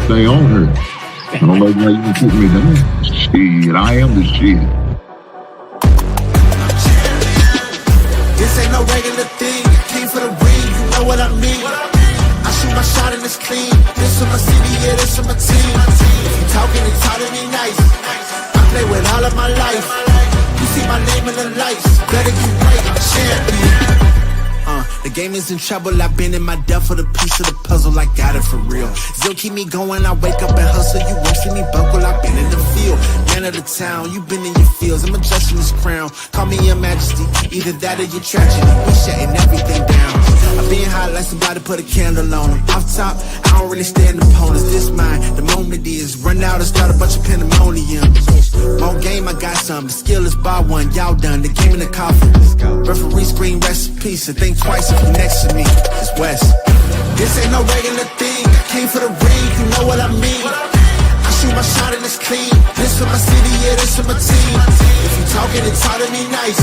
stay on her. I don't know why you can put me down. Shit, I am the shit. This ain't no regular thing. I came for the ring, you know what I mean. I shoot my shot and it's clean. This for my city, yeah, this for my team. If you talking, it's hard to be nice. I play with all of my life. You see my name in the lights. Better get right, I'm champion. The game is in trouble, I've been in my death for the piece of the puzzle, I got it for real. Still keep me going, I wake up and hustle, you won't see me buckle, I've been in the field. Man of the town, you been in your fields, I'm adjusting this crown. Call me your majesty, either that or your tragedy, we shutting everything down. I've been hot like somebody put a candle on them. Off top, I don't really stand opponents, this mine, the moment is run out and start a bunch of pandemonium. More game, I got some, the skill is bar one, y'all done, the game in the coffin. Referee screen, rest in peace, and think twice if you next to me, it's West. This ain't no regular thing, I came for the ring, you know what I mean. I shoot my shot and it's clean, this for my city, yeah, this for my team. If you talking, it's hard to be nice.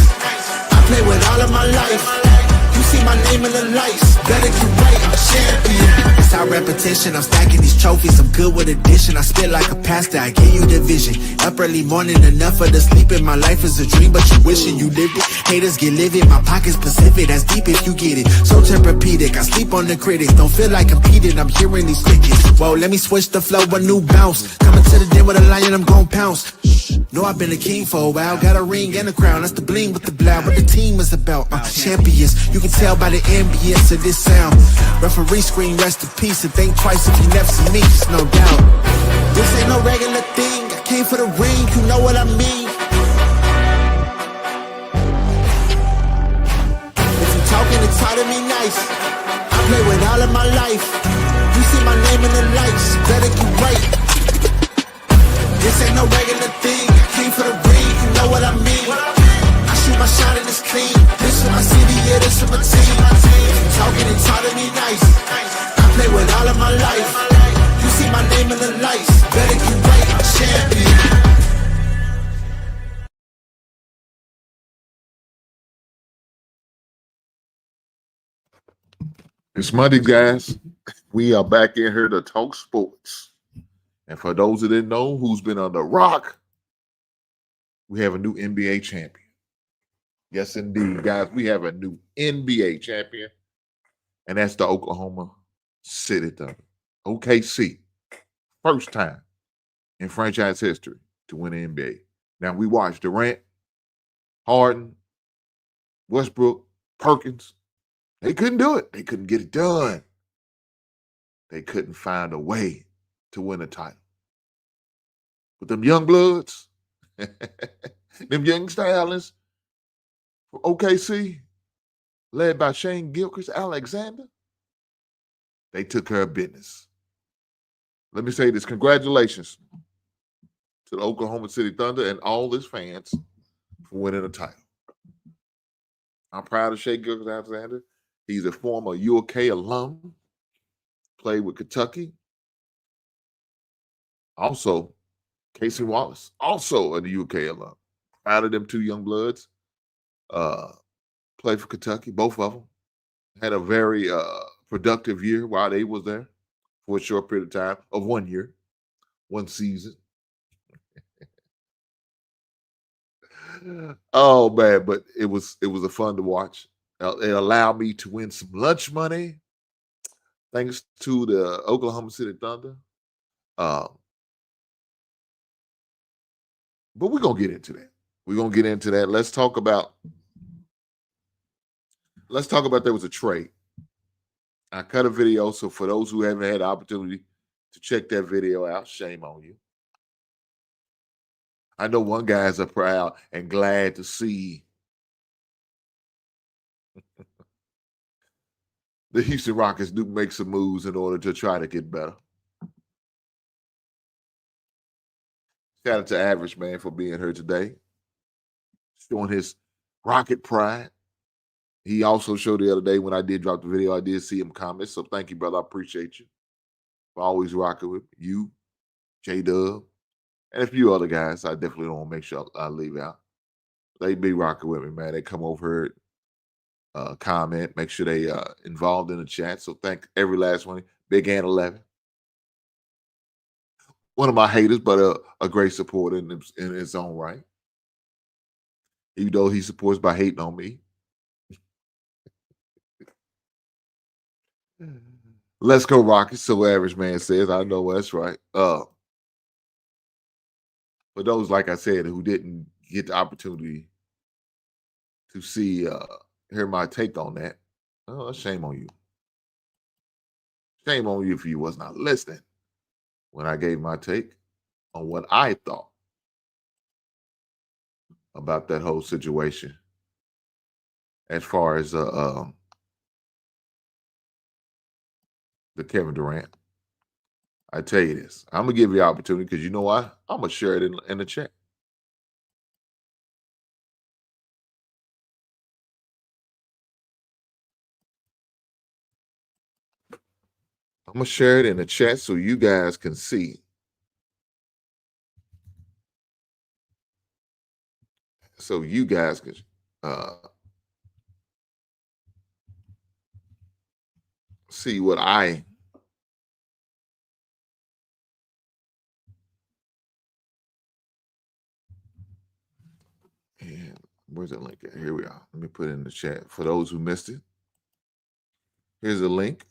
I play with all of my life. You see my name in the lights, better get right, I'm champion. It's our repetition, I'm stacking these trophies, I'm good with addition. I spit like a pastor, I give you the vision. Up early morning, enough of the sleeping. My life is a dream, but you wishing you lived it. Haters get livid, my pocket's Pacific, that's deep if you get it. So Tempur-Pedic, I sleep on the critics. Don't feel like competing, I'm hearing these crickets. Whoa, let me switch the flow, a new bounce. Coming to the den with a lion, I'm gon' pounce. Know I've been a king for a while, got a ring and a crown. That's the bling with the blow, what the team is about. Champions, you can tell by the ambience of this sound. Referee screen, rest in peace, and think twice if you never see me, just no doubt. This ain't no regular thing, I came for the ring, you know what I mean. If you talking, it's hard to be nice. I play with all of my life. You see my name in the lights, better get right. This ain't no regular thing, I came for the ring, you know what I mean. I shoot my shot and it's clean, this for my city, yeah, this for my team. If you talking, it's hard to be nice. I play with all of my life. You see my name in the lights, better get right, I'm champion. It's Monday, guys. We are back in here to talk sports. And for those who didn't know who's been on the rock, we have a new NBA champion. Yes, indeed, guys. We have a new NBA champion, and that's the Oklahoma City Thunder. OKC. First time in franchise history to win the NBA. Now, we watched Durant, Harden, Westbrook, Perkins. They couldn't do it. They couldn't get it done. They couldn't find a way to win a title. But them young bloods, them young stallions from OKC, led by Shane Gilgeous-Alexander, they took care of business. Let me say this. Congratulations to the Oklahoma City Thunder and all its fans for winning a title. I'm proud of Shai Gilgeous-Alexander. He's a former UK alum, played with Kentucky. Also, Casey Wallace, also a UK alum. Proud of them two young bloods. Played for Kentucky, both of them. Had a very productive year while they was there for a short period of time of 1 year, one season. Oh man, but it was a fun to watch. It allowed me to win some lunch money, thanks to the Oklahoma City Thunder. But we're gonna get into that. We're gonna get into that. Let's talk about there was a trade. I cut a video, so for those who haven't had the opportunity to check that video out, shame on you. I know one guy's are proud and glad to see the Houston Rockets do make some moves in order to try to get better. Shout out to Average Man for being here today, showing his Rocket pride. He also showed the other day when I did drop the video, I did see him comment. So thank you, brother. I appreciate you for always rocking with you, J-Dub, and a few other guys. I definitely don't want to make sure I leave out. They be rocking with me, man. They come over here, comment, make sure they involved in the chat. So thank every last one. Big and 11. one of my haters, but a great supporter in his own right. Even though he supports by hating on me. Let's go Rockets, so average man says. I know that's right. For those, like I said, who didn't get the opportunity to hear my take on that, shame on you. Shame on you if you was not listening when I gave my take on what I thought about that whole situation as far as the Kevin Durant. I tell you this, I'm gonna give you the opportunity because you know why? I'm gonna share it in the chat. I'm gonna share it in the chat so you guys can see. So you guys can see what I and where's the link at? Here we are. Let me put it in the chat for those who missed it. Here's a link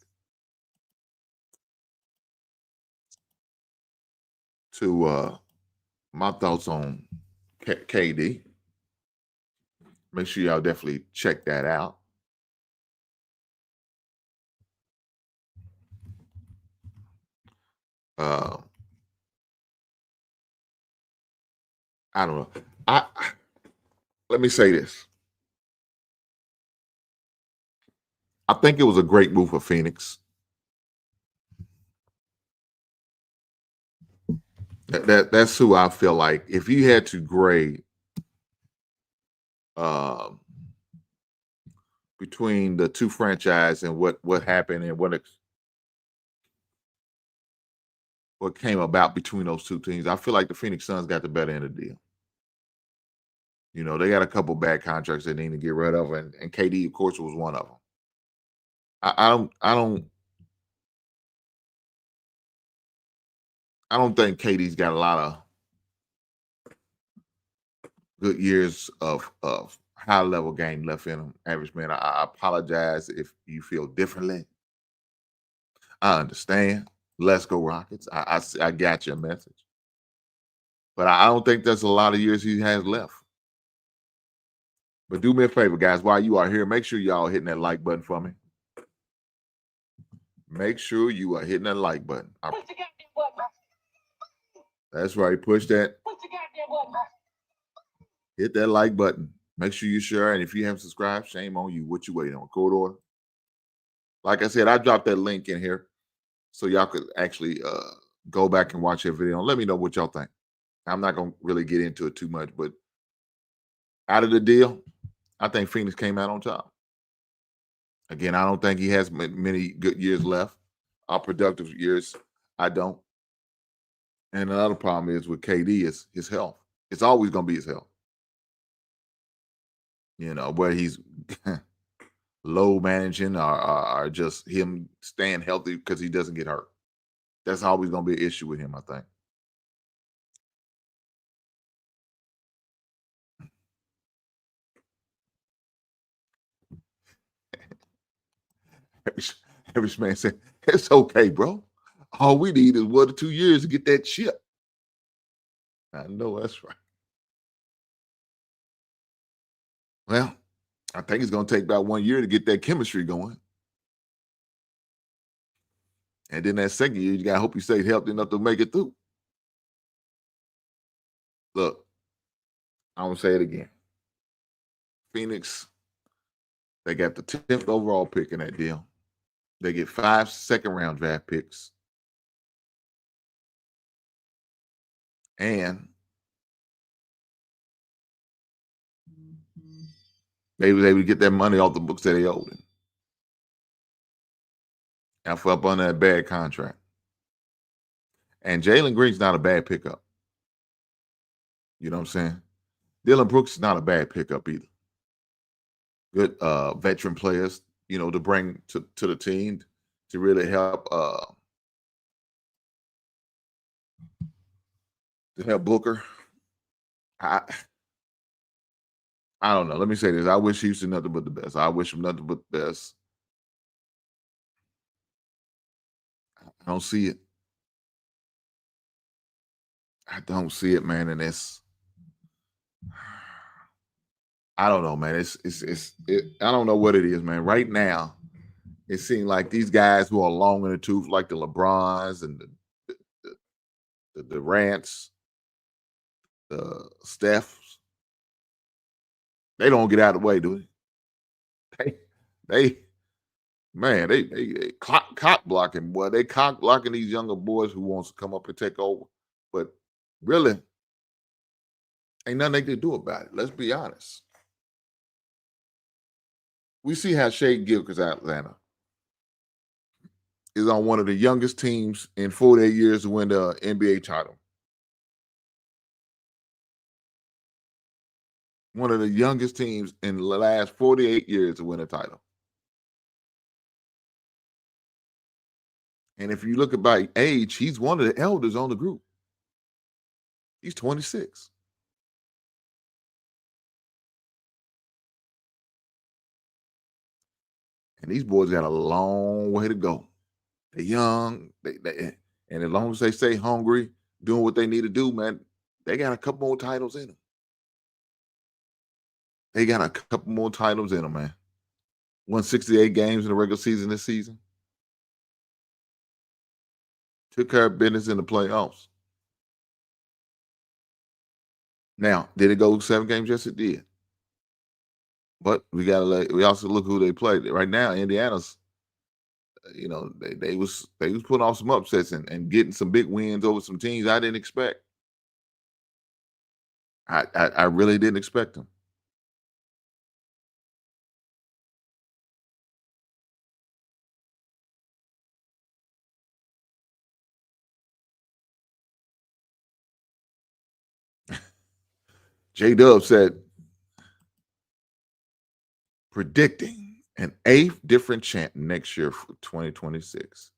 to my thoughts on KD. Make sure y'all definitely check that out. I don't know. Let me say this. I think it was a great move for Phoenix. That's who I feel like. If you had to grade between the two franchises and what happened and what came about between those two teams, I feel like the Phoenix Suns got the better end of the deal. You know, they got a couple bad contracts they need to get rid of, and KD, of course, was one of them. I don't think KD's got a lot of good years of high level game left in him. Average man, I apologize if you feel differently. I understand. Let's go Rockets. I got your message, but I don't think there's a lot of years he has left. But do me a favor, guys. While you are here, make sure y'all hitting that like button for me. Make sure you are hitting that like button. That's right. Push that. Hit that like button. Make sure you share. And if you haven't subscribed, shame on you. What you waiting on? Code order. Like I said, I dropped that link in here so y'all could actually go back and watch that video and let me know what y'all think. I'm not going to really get into it too much, but out of the deal, I think Phoenix came out on top. Again, I don't think he has many good years left. Productive years, I don't. And another problem is with KD is his health. It's always going to be his health. You know, where he's low managing or just him staying healthy because he doesn't get hurt. That's always going to be an issue with him, I think. Every man said, it's okay, bro. All we need is 1 to 2 years to get that chip. I know that's right. Well, I think it's going to take about 1 year to get that chemistry going. And then that second year, you got to hope you stay healthy enough to make it through. Look, I'm going to say it again. Phoenix, they got the 10th overall pick in that deal. They get 5 second-round draft picks. And they was able to get that money off the books that they owed him. And for up on that bad contract. And Jalen Green's not a bad pickup. You know what I'm saying? Dylan Brooks is not a bad pickup either. Good veteran players, you know, to bring to the team to really help to help Booker. I don't know. Let me say this. I wish Houston nothing but the best. I wish him nothing but the best. I don't see it. I don't see it, man. And I don't know, man. I don't know what it is, man. Right now, it seems like these guys who are long in the tooth, like the LeBrons and the Durants, the Stephs, they don't get out of the way, do they? They man, they cock blocking, boy. They cock blocking these younger boys who wants to come up and take over. But really, ain't nothing they can do about it. Let's be honest. We see how Shai Gilgeous-Alexander is on one of the youngest teams in 48 years to win the NBA title. One of the youngest teams in the last 48 years to win a title. And if you look at by age, he's one of the elders on the group. He's 26. And these boys got a long way to go. They're young, and as long as they stay hungry, doing what they need to do, man, they got a couple more titles in them. They got a couple more titles in them, man. Won 68 games in the regular season this season. Took care of business in the playoffs. Now, did it go 7 games? Yes, it did. But we also look who they played. Right now, Indiana's, they was putting off some upsets and getting some big wins over some teams I didn't expect. I really didn't expect them. J-Dub said, predicting an 8th different champ next year for 2026.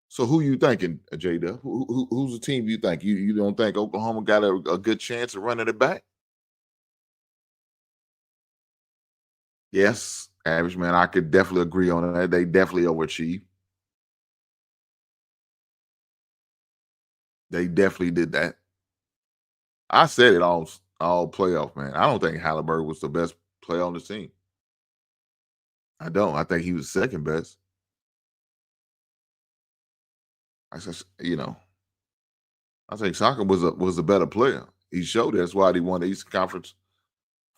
So who you thinking, J-Dub? Who's the team you think? You don't think Oklahoma got a good chance of running it back? Yes, average man, I could definitely agree on that. They definitely overachieved. They definitely did that. I said it all playoff, man. I don't think Haliburton was the best player on the team. I don't. I think he was second best. I think Saka was a better player. He showed that's why he won the Eastern Conference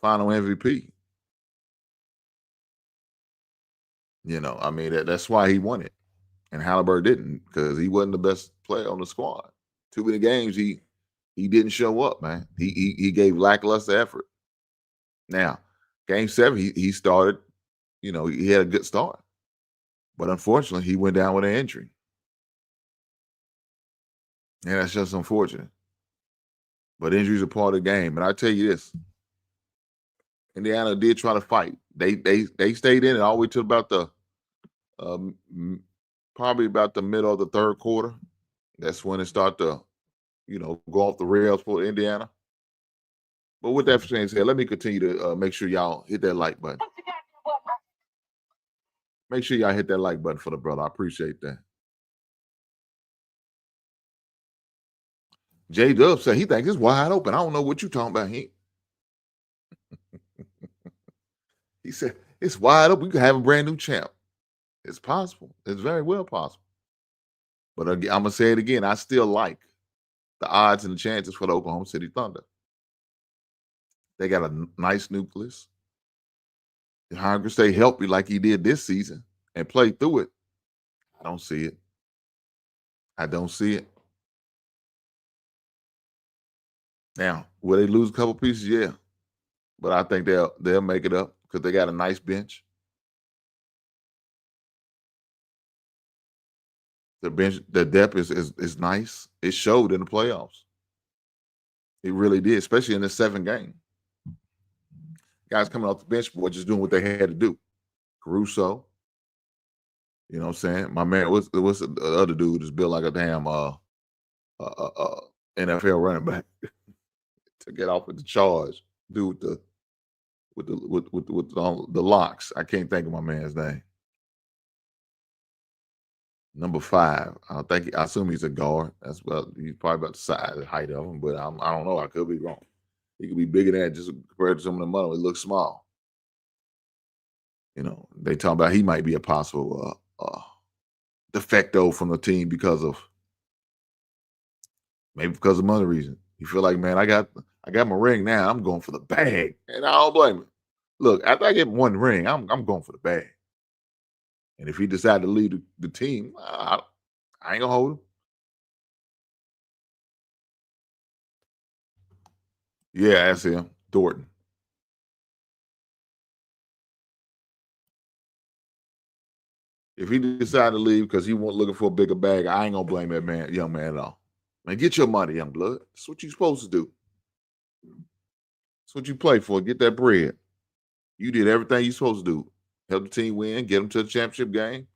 Final MVP. That's why he won it. And Haliburton didn't, because he wasn't the best player on the squad. Too many games he didn't show up, man. He gave lackluster effort. Now, game 7, he started, he had a good start. But unfortunately, he went down with an injury. And that's just unfortunate. But injuries are part of the game. And I tell you this, Indiana did try to fight. They stayed in it all the way to about probably about the middle of the third quarter. That's when it started to, go off the rails for Indiana. But with that being said, let me continue to make sure y'all hit that like button. Make sure y'all hit that like button for the brother. I appreciate that. J-Dub said he thinks it's wide open. I don't know what you're talking about. He said it's wide open. We could have a brand new champ. It's possible. It's very well possible. But again, I'm going to say it again. I still like the odds and the chances for the Oklahoma City Thunder. They got a nice nucleus. If Hunger stay healthy like he did this season and play through it, I don't see it. I don't see it. Now, will they lose a couple pieces? Yeah. But I think they'll make it up because they got a nice bench. The bench, the depth is nice. It showed in the playoffs. It really did, especially in the 7th game. Guys coming off the bench were just doing what they had to do. Caruso, you know what I'm saying? My man, what's the other dude that's built like a damn NFL running back to get off with the charge. Dude with the locks. I can't think of my man's name. Number 5. I assume he's a guard. That's about he's probably about the size and height of him, but I don't know. I could be wrong. He could be bigger than that just compared to some of the models. He looks small. You know, they talk about he might be a possible defecto from the team because of money reason. You feel like, man, I got my ring now. I'm going for the bag, and I don't blame him. Look, after I get one ring, I'm going for the bag. And if he decided to leave the team, I ain't gonna hold him. Yeah, that's him, Thornton. If he decided to leave because he wasn't looking for a bigger bag, I ain't gonna blame that young man at all. Man, get your money, young blood. That's what you're supposed to do. That's what you play for. Get that bread. You did everything you're supposed to do. Help the team win, get them to the championship game,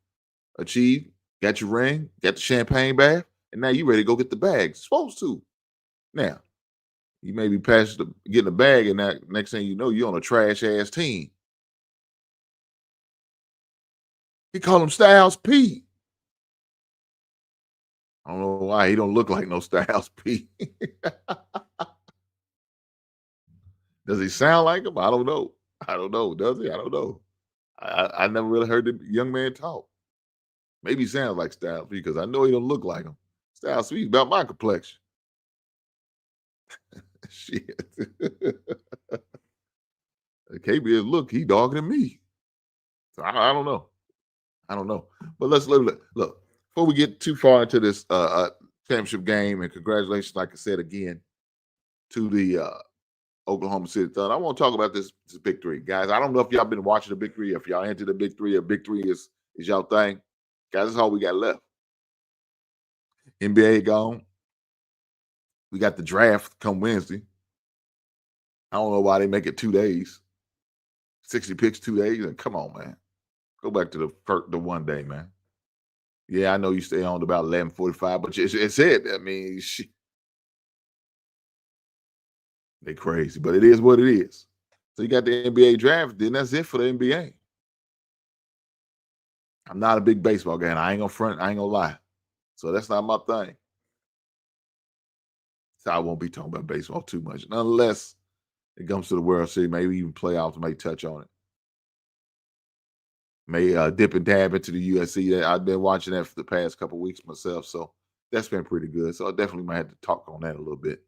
achieve, got your ring, got the champagne bath, and now you ready to go get the bag. Supposed to. Now, you may be past getting the bag, and that next thing you know, you're on a trash ass team. He called him Styles P. I don't know why he don't look like no Styles P. Does he sound like him? I don't know. Does he? I don't know. I never really heard the young man talk. Maybe he sounds like Styles P because I know he don't look like him. Styles P is about my complexion. Shit. KBS, look, he darker than me. So I don't know. But let's look. Before we get too far into this championship game, and congratulations, like I said again, to the Oklahoma City Thunder. I want to talk about this Big Three. Guys, I don't know if y'all been watching the Big Three, if y'all into the Big Three, or Big Three is y'all thing. Guys, that's all we got left. NBA gone. We got the draft come Wednesday. I don't know why they make it 2 days. 60 picks, 2 days. And come on, man. Go back to the 1 day, man. Yeah, I know you stay on to about 11:45, but it's it. I mean, they crazy, but it is what it is. So you got the NBA draft, then that's it for the NBA. I'm not a big baseball guy, and I ain't gonna front, I ain't gonna lie. So that's not my thing. So I won't be talking about baseball too much, unless it comes to the World Series, maybe even playoffs, may touch on it. May dip and dab into the USC. I've been watching that for the past couple of weeks myself, so that's been pretty good. So I definitely might have to talk on that a little bit.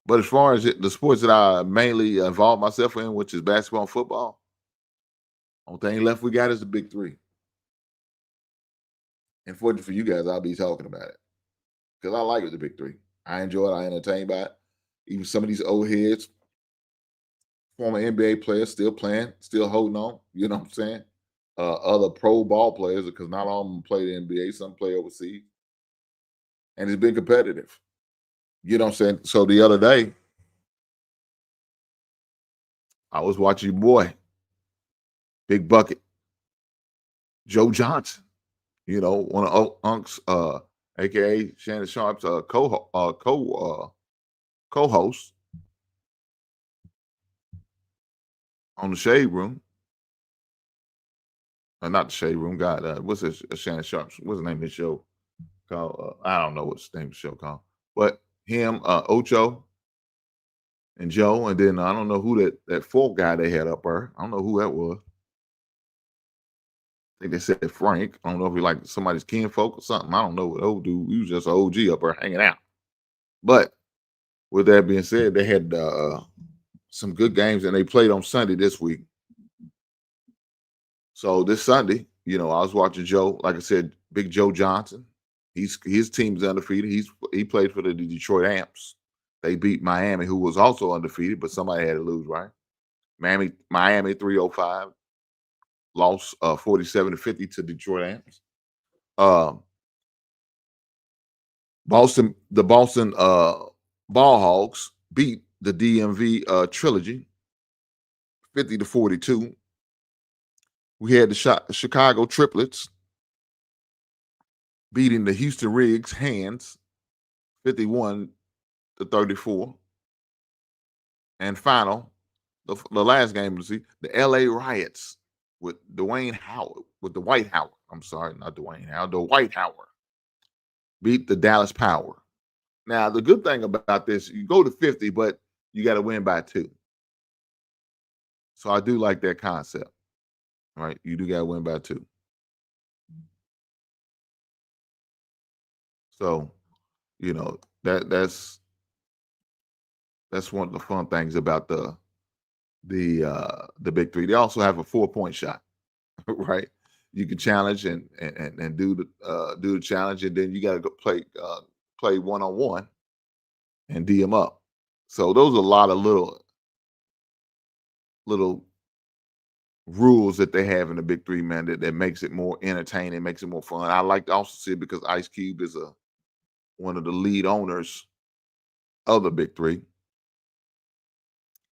But as far as the sports that I mainly involve myself in, which is basketball and football, only thing left we got is the Big Three. And fortunately for you guys, I'll be talking about it because I like the Big Three. I enjoy it. I entertained by it. Even some of these old heads, former NBA players, still playing, still holding on. You know what I'm saying? Other pro ball players, because not all of them play the NBA. Some play overseas, and it's been competitive. You know what I'm saying? So the other day, I was watching your boy, Big Bucket, Joe Johnson. You know, one of Unc's, aka Shannon Sharp's co-host on the Shade Room. Not the Shade Room. God, what's this? Shannon Sharp's. What's the name of the show called? I don't know what's the name of the show called. But him, Ocho, and Joe, and then I don't know who that fourth guy they had up there. I don't know who that was. I think they said Frank. I don't know if he like somebody's kinfolk or something. I don't know what old dude. He was just an OG up there hanging out. But with that being said, they had some good games, and they played on Sunday this week. So this Sunday, you know, I was watching Joe. Like I said, Big Joe Johnson. His team's undefeated. He played for the Detroit Amps. They beat Miami, who was also undefeated, but somebody had to lose, right? Miami 305 lost 47-50 to Detroit Amps. The Boston Ball Hogs beat the DMV Trilogy 50-42. We had the Chicago Triplets beating the Houston Riggs Hands 51-34. And final, the last game of the season, the LA Riots with Dwayne Howard, with the White Howard. I'm sorry, not Dwayne Howard, the White Howard beat the Dallas Power. Now, the good thing about this, you go to 50, but you got to win by 2. So I do like that concept, right? You do got to win by 2. So, you know, that's one of the fun things about the big 3. They also have a 4-point shot, right? You can challenge and do the challenge, and then you got to go play 1-on-1 and D them up. So those are a lot of little rules that they have in the big 3, man, that makes it more entertaining, makes it more fun. I like to also see it because Ice Cube is one of the lead owners of the big 3.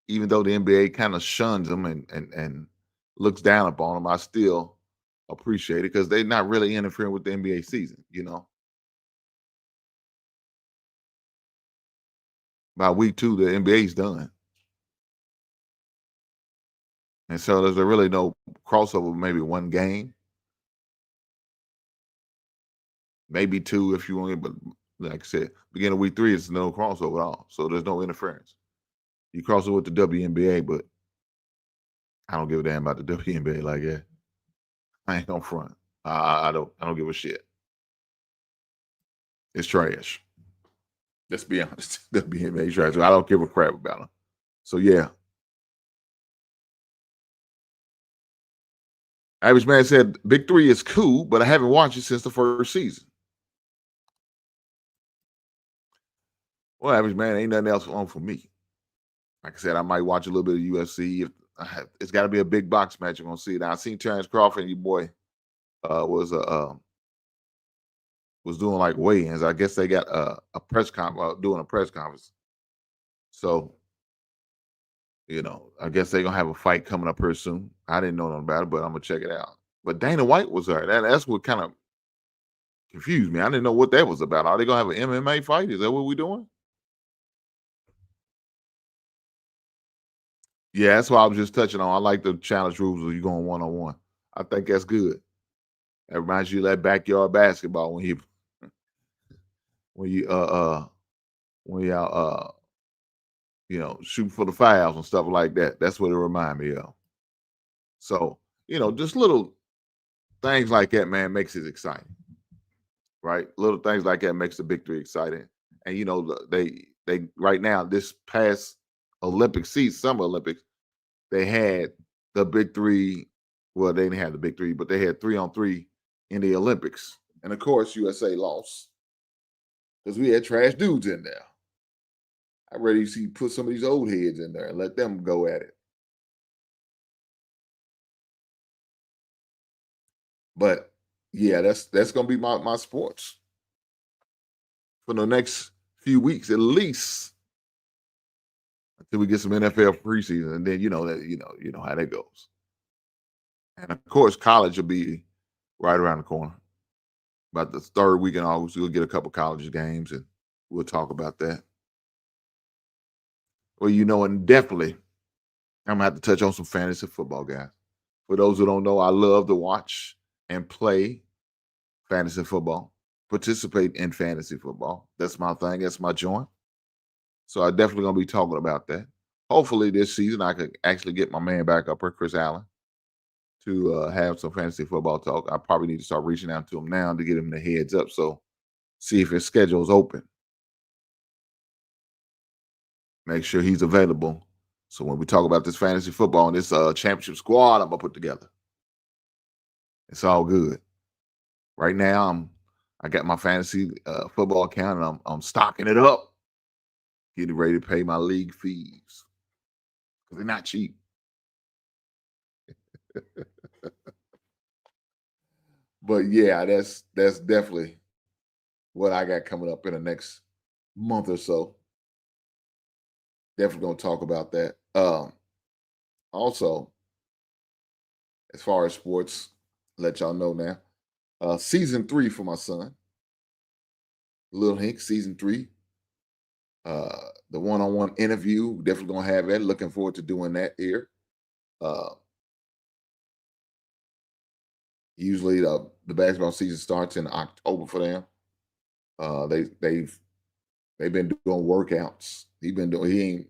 Even though the NBA kind of shuns them and looks down upon them, I still appreciate it because they're not really interfering with the NBA season, you know. By week 2, the NBA's done. And so there's really no crossover, maybe 1 game. Maybe 2 if you want, but like I said, beginning of week 3, it's no crossover at all. So there's no interference. You cross over with the WNBA, but I don't give a damn about the WNBA like that. I ain't gonna front. I don't give a shit. It's trash. Let's be honest. WNBA trash. I don't give a crap about them. So yeah. Average Man said, Big 3 is cool, but I haven't watched it since the first season. Well, Average Man, ain't nothing else on for me. Like I said, I might watch a little bit of UFC. It's got to be a big box match. I'm gonna see it. Now, I seen Terrence Crawford and your boy was doing like weigh-ins. I guess they got a press conference, doing a press conference. So, you know, I guess they're gonna have a fight coming up here soon. I didn't know nothing about it, but I'm gonna check it out. But Dana White was there. That's what kind of confused me. I didn't know what that was about. Are they gonna have an MMA fight? Is that what we're doing? Yeah, that's why I was just touching on. I like the challenge rules where you're going 1-on-1. I think that's good. That reminds you of that backyard basketball when you out you know, shooting for the fouls and stuff like that. That's what it remind me of. So, you know, just little things like that, man, makes it exciting. Right? Little things like that makes the big 3 exciting. And you know, they right now, this past Olympic season, Summer Olympics, they had the big 3. Well, they didn't have the big 3, but they had 3-on-3 in the Olympics. And of course, USA lost because we had trash dudes in there. I'd rather see put some of these old heads in there and let them go at it. But yeah, that's gonna be my sports for the next few weeks at least until we get some NFL preseason, and then you know how that goes. And of course, college will be right around the corner. About the 3rd week in August, we'll get a couple college games, and we'll talk about that. Well, you know, and definitely, I'm gonna have to touch on some fantasy football, guys. For those who don't know, I love to watch and play fantasy football, participate in fantasy football. That's my thing. That's my joint. So I definitely gonna be talking about that. Hopefully this season I could actually get my man back up here, Chris Allen, to have some fantasy football talk. I probably need to start reaching out to him now to get him the heads up. So see if his schedule is open. Make sure he's available. So when we talk about this fantasy football and this championship squad I'm gonna put together, it's all good. Right now, I got my fantasy football account and I'm stocking it up, getting ready to pay my league fees because they're not cheap. But yeah, that's definitely what I got coming up in the next month or so. Definitely gonna talk about that. Also, as far as sports, let y'all know now. Season 3 for my son, Lil Hink, season 3 The one-on-one interview, definitely gonna have that. Looking forward to doing that here. Uh, Usually the basketball season starts in October for them. They've been doing workouts. He really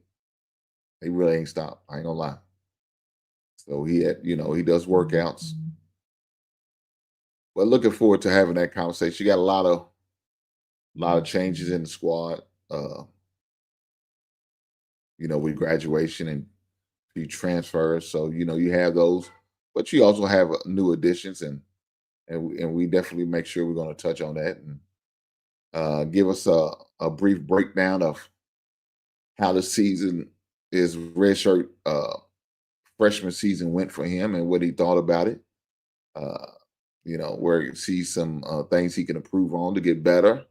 ain't stopped. I ain't gonna lie. So he does workouts. But looking forward to having that conversation. You got a lot of changes in the squad. With graduation and few transfers. So you have those, but you also have new additions, and we definitely make sure we're going to touch on that and give us a brief breakdown of how the season is redshirt freshman season went for him and what he thought about it. Where he sees some things he can improve on to get better,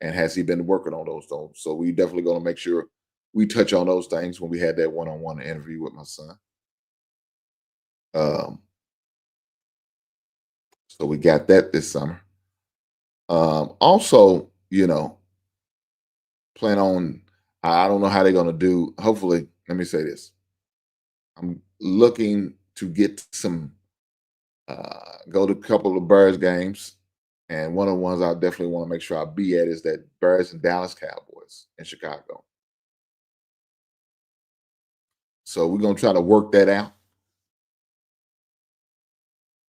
and has he been working on those things? So we definitely going to make sure we touch on those things when we had that one-on-one interview with my son. So we got that this summer. Also, plan on. I don't know how they're going to do. Hopefully, let me say this. I'm looking to get some. Go to a couple of Bears games, and one of the ones I definitely want to make sure I be at is that Bears and Dallas Cowboys in Chicago. So we're gonna try to work that out.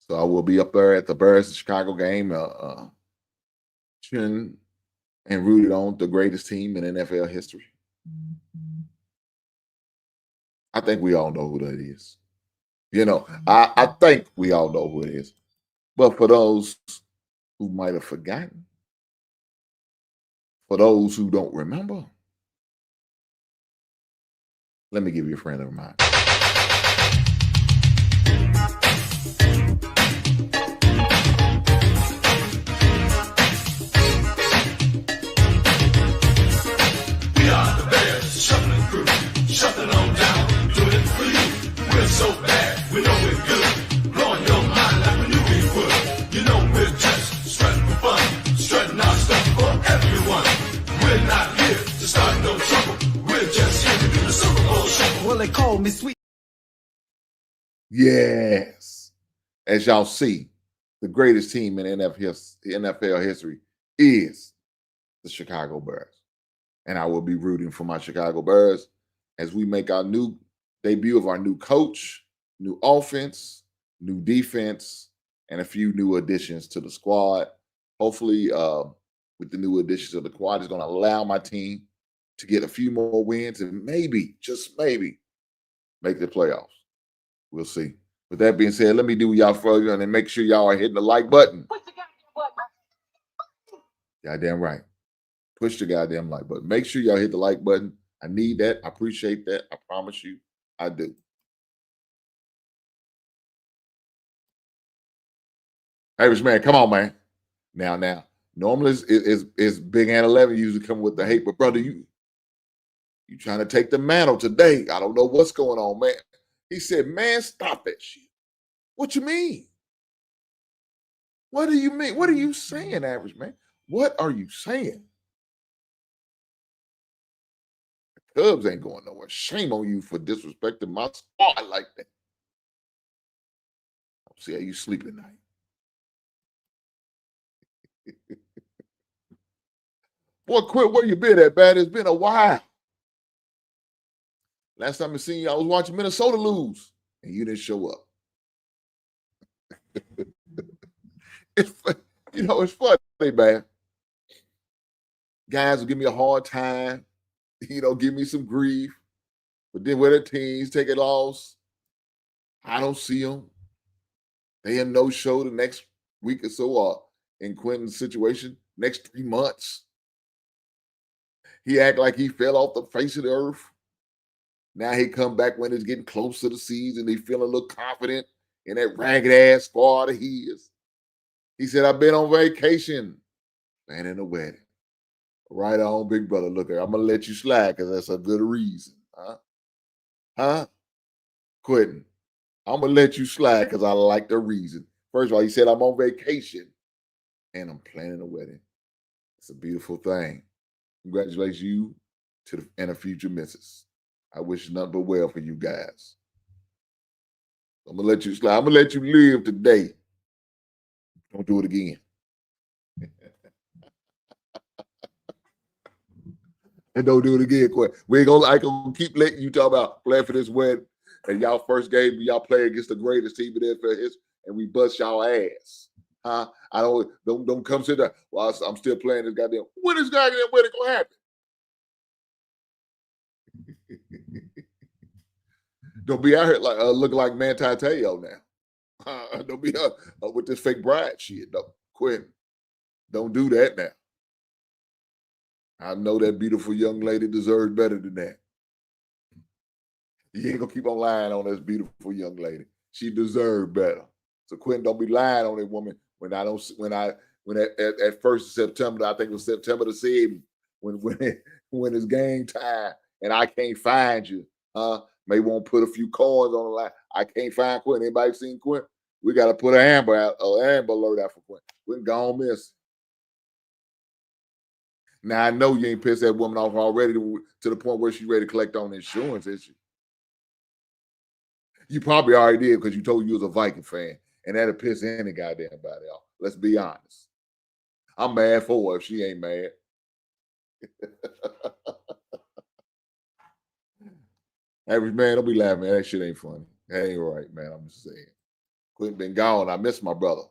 So I will be up there at the Bears and Chicago game, cheering and rooted on the greatest team in NFL history. I think we all know who that is. I think we all know who it is. But for those who might have forgotten, for those who don't remember, let me give you a friend of mine. We are the Bears, shuffling crew, shuffling on down, doing it for you. We're so bad, we know we're good, blowing your mind like we knew we would. We're just strutting for fun, strutting our stuff for everyone. We're not here to start no trouble. We're just here to do the Super Bowl shuffle. Well, they call me sweet. Yes. As y'all see, the greatest team in NFL history is the Chicago Bears. And I will be rooting for my Chicago Bears as we make our new debut of our new coach, new offense, new defense, and a few new additions to the squad. Hopefully, with the new additions of the squad, is going to allow my team to get a few more wins and maybe, just maybe, make the playoffs. We'll see. With that being said, let me do y'all further and then make sure y'all are hitting the like button. Push the goddamn button. Goddamn right. Push the goddamn like button. Make sure y'all hit the like button. I need that. I appreciate that. I promise you, I do. Hey, man, come on, man. Now. Normally, it's Big Ant 11 usually come with the hate, but brother, you trying to take the mantle today. I don't know what's going on, man. He said, man, stop that shit. What you mean? What do you mean? What are you saying, average man? What are you saying? The Cubs ain't going nowhere. Shame on you for disrespecting my squad like that. I'll see how you sleep at night. Boy, quit where you been at, man. It's been a while. Last time I seen you, I was watching Minnesota lose, and you didn't show up. It's funny, man. Guys will give me a hard time, give me some grief. But then when their teams take a loss, I don't see them. They in no show the next week or so, or in Quentin's situation, next 3 months. He act like he fell off the face of the earth. Now he come back when it's getting close to the season. He feeling a little confident in that ragged ass squad of his. He said, I've been on vacation. Planning a wedding. Right on, big brother. Look, I'm going to let you slide because that's a good reason. Huh? Quentin, I'm going to let you slide because I like the reason. First of all, he said, I'm on vacation and I'm planning a wedding. It's a beautiful thing. Congratulations you and the future misses. I wish nothing but well for you guys. I'm gonna let you slide. I'm gonna let you live today. Don't do it again. And don't do it again, quick. I gonna keep letting you talk about playing for this wedding. And y'all first game, y'all play against the greatest team in NFL history, and we bust y'all ass. Huh? I don't come sit there. Well, I'm still playing this goddamn. When is goddamn wedding gonna happen? Don't be out here like looking like Manti Te'o now. Don't be with this fake bride shit. No, quit. Don't do that now. I know that beautiful young lady deserves better than that. You ain't gonna keep on lying on this beautiful young lady. She deserves better. So Quentin, don't be lying on that woman when at first of September, I think it was September the 7th, when it's game time and I can't find you. May want to put a few coins on the line. I can't find Quentin. Anybody seen Quentin? We got to put an amber alert out for Quentin. Quentin gone miss. Now I know you ain't pissed that woman off already to the point where she's ready to collect on insurance, is she? You probably already did because you told you was a Viking fan, and that'll piss any goddamn body off. Let's be honest. I'm mad for her if she ain't mad. Average man, don't be laughing, man. That shit ain't funny. That ain't right, man. I'm just saying. Quentin been gone. I miss my brother.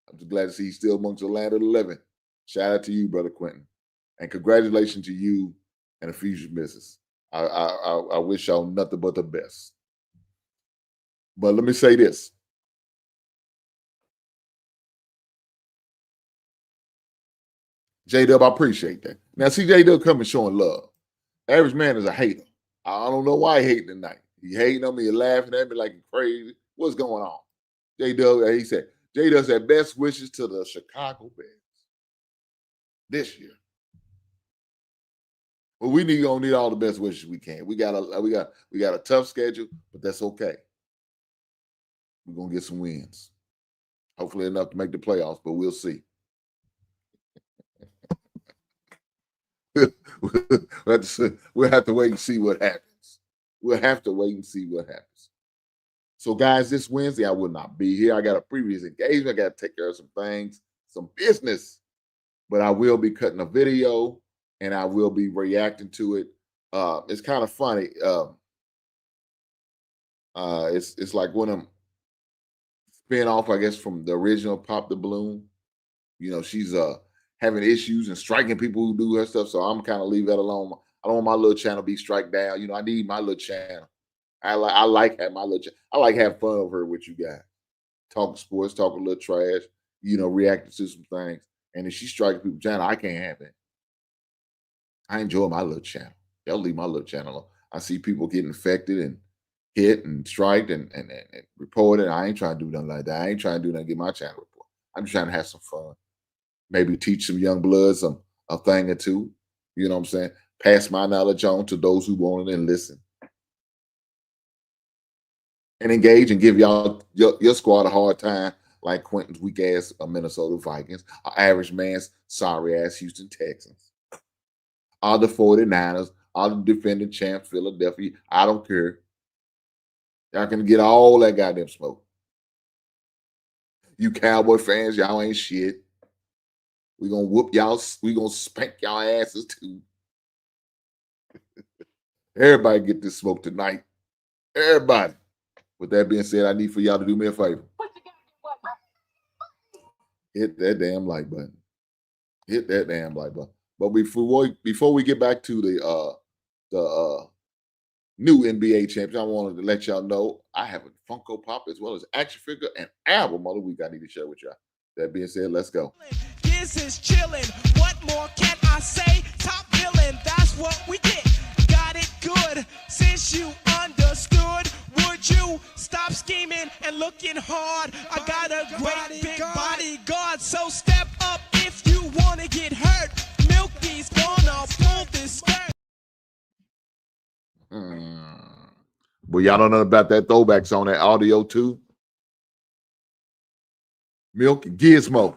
I'm just glad to see he's still amongst the land of the living. Shout out to you, brother Quentin. And congratulations to you and the future missus. I wish y'all nothing but the best. But let me say this. J-Dub, I appreciate that. Now, see J-Dub coming showing love. Average man is a hater. I don't know why he hating tonight. He hating on me and laughing at me like he's crazy. What's going on? J-Dub, he said, J-Dub said best wishes to the Chicago Bears this year. Well, gonna need all the best wishes we can. We got a tough schedule, but that's okay. We're gonna get some wins. Hopefully enough to make the playoffs, but we'll see. We'll have to wait and see what happens. We'll have to wait and see what happens. So, guys, this Wednesday I will not be here. I got a previous engagement. I got to take care of some things, some business. But I will be cutting a video and I will be reacting to it. It's kind of funny. It's like one of them spin off, I guess, from the original Pop the Balloon. You know, she's having issues and striking people who do her stuff. So I'm kind of leave that alone. I don't want my little channel be strike down. You know, I need my little channel. I like having my little channel. I like having fun over here with you guys. Talking sports, talking a little trash, you know, reacting to some things. And if she striking people's channel, I can't have it. I enjoy my little channel. They'll leave my little channel alone. I see people getting infected and hit and striked and reported. I ain't trying to do nothing like that. I ain't trying to do nothing to get my channel report. I'm just trying to have some fun. Maybe teach some young bloods a thing or two. You know what I'm saying? Pass my knowledge on to those who want it and listen. And engage and give y'all your squad a hard time, like Quentin's weak ass Minnesota Vikings, average man's sorry ass Houston Texans, all the 49ers, all the defending champs, Philadelphia. I don't care. Y'all can get all that goddamn smoke. You Cowboy fans, y'all ain't shit. We gonna whoop y'all. We gonna spank y'all asses too. Everybody get this smoke tonight. Everybody. With that being said, I need for y'all to do me a favor. Hit that damn like button. Hit that damn like button. But before we get back to the new NBA champion, I wanted to let y'all know I have a Funko Pop as well as action figure and album of the week I need to share with y'all. That being said, let's go. This is chillin'. What more can I say? Top Billin, that's what we get. Got it good. Since you understood, would you stop scheming and looking hard? I got a great big bodyguard, so step up if you wanna get hurt. Milky's gonna pull this skirt. Well, y'all don't know about that throwback song, that audio too. Milk and Gizmo.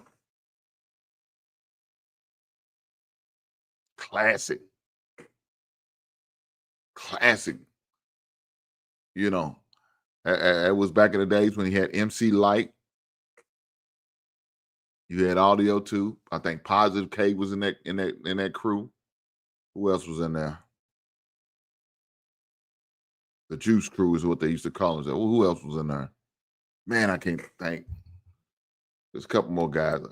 Classic. classic. You know, it was back in the days when he had MC Light. You had Audio too. I think Positive K was in that crew. Who else was in there? The Juice Crew is what they used to call them. Well, who else was in there? Man, I can't think. There's a couple more guys.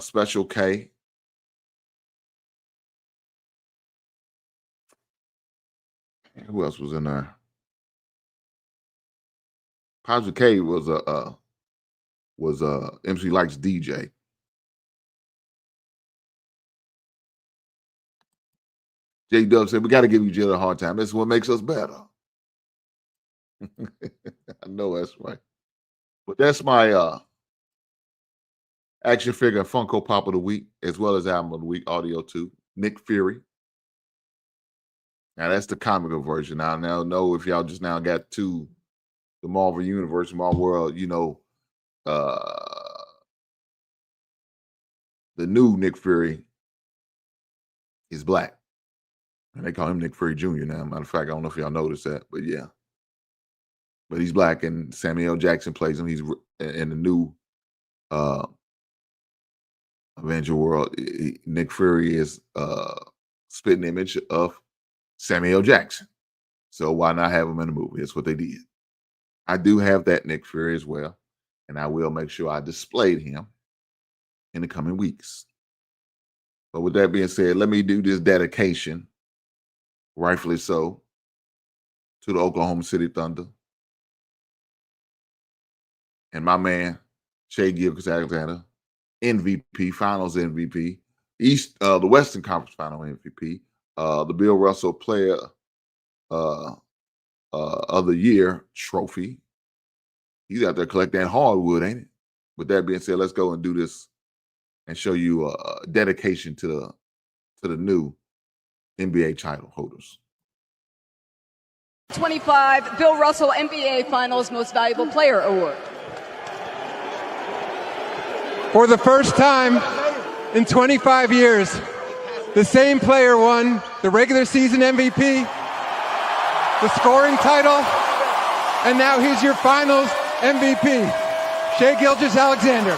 Special K. Who else was in there? Positive K was MC Light's DJ. J Dub said, "We got to give each other a hard time. This is what makes us better." I know that's right. But that's my action figure Funko Pop of the week, as well as album of the week, Audio too. Nick Fury. Now that's the comical version. I now know if y'all just now got to the Marvel Universe, Marvel World, you know, the new Nick Fury is black. And they call him Nick Fury Jr. now. Matter of fact, I don't know if y'all noticed that, but yeah. But he's black, and Samuel L. Jackson plays him. He's in the new Avenger world. Nick Fury is spitting image of Samuel L. Jackson. So why not have him in the movie? That's what they did. I do have that Nick Fury as well, and I will make sure I displayed him in the coming weeks. But with that being said, let me do this dedication, rightfully so, to the Oklahoma City Thunder and my man, Shai Gilgeous-Alexander, MVP, Finals MVP, the Western Conference Final MVP, the Bill Russell Player of the Year trophy. He's out there collecting that hardwood, ain't it? With that being said, let's go and do this and show you a dedication to the new NBA title holders. 25 Bill Russell NBA Finals Most Valuable Player Award. For the first time in 25 years, the same player won the regular season MVP, the scoring title, and now he's your Finals MVP, Shai Gilgeous-Alexander.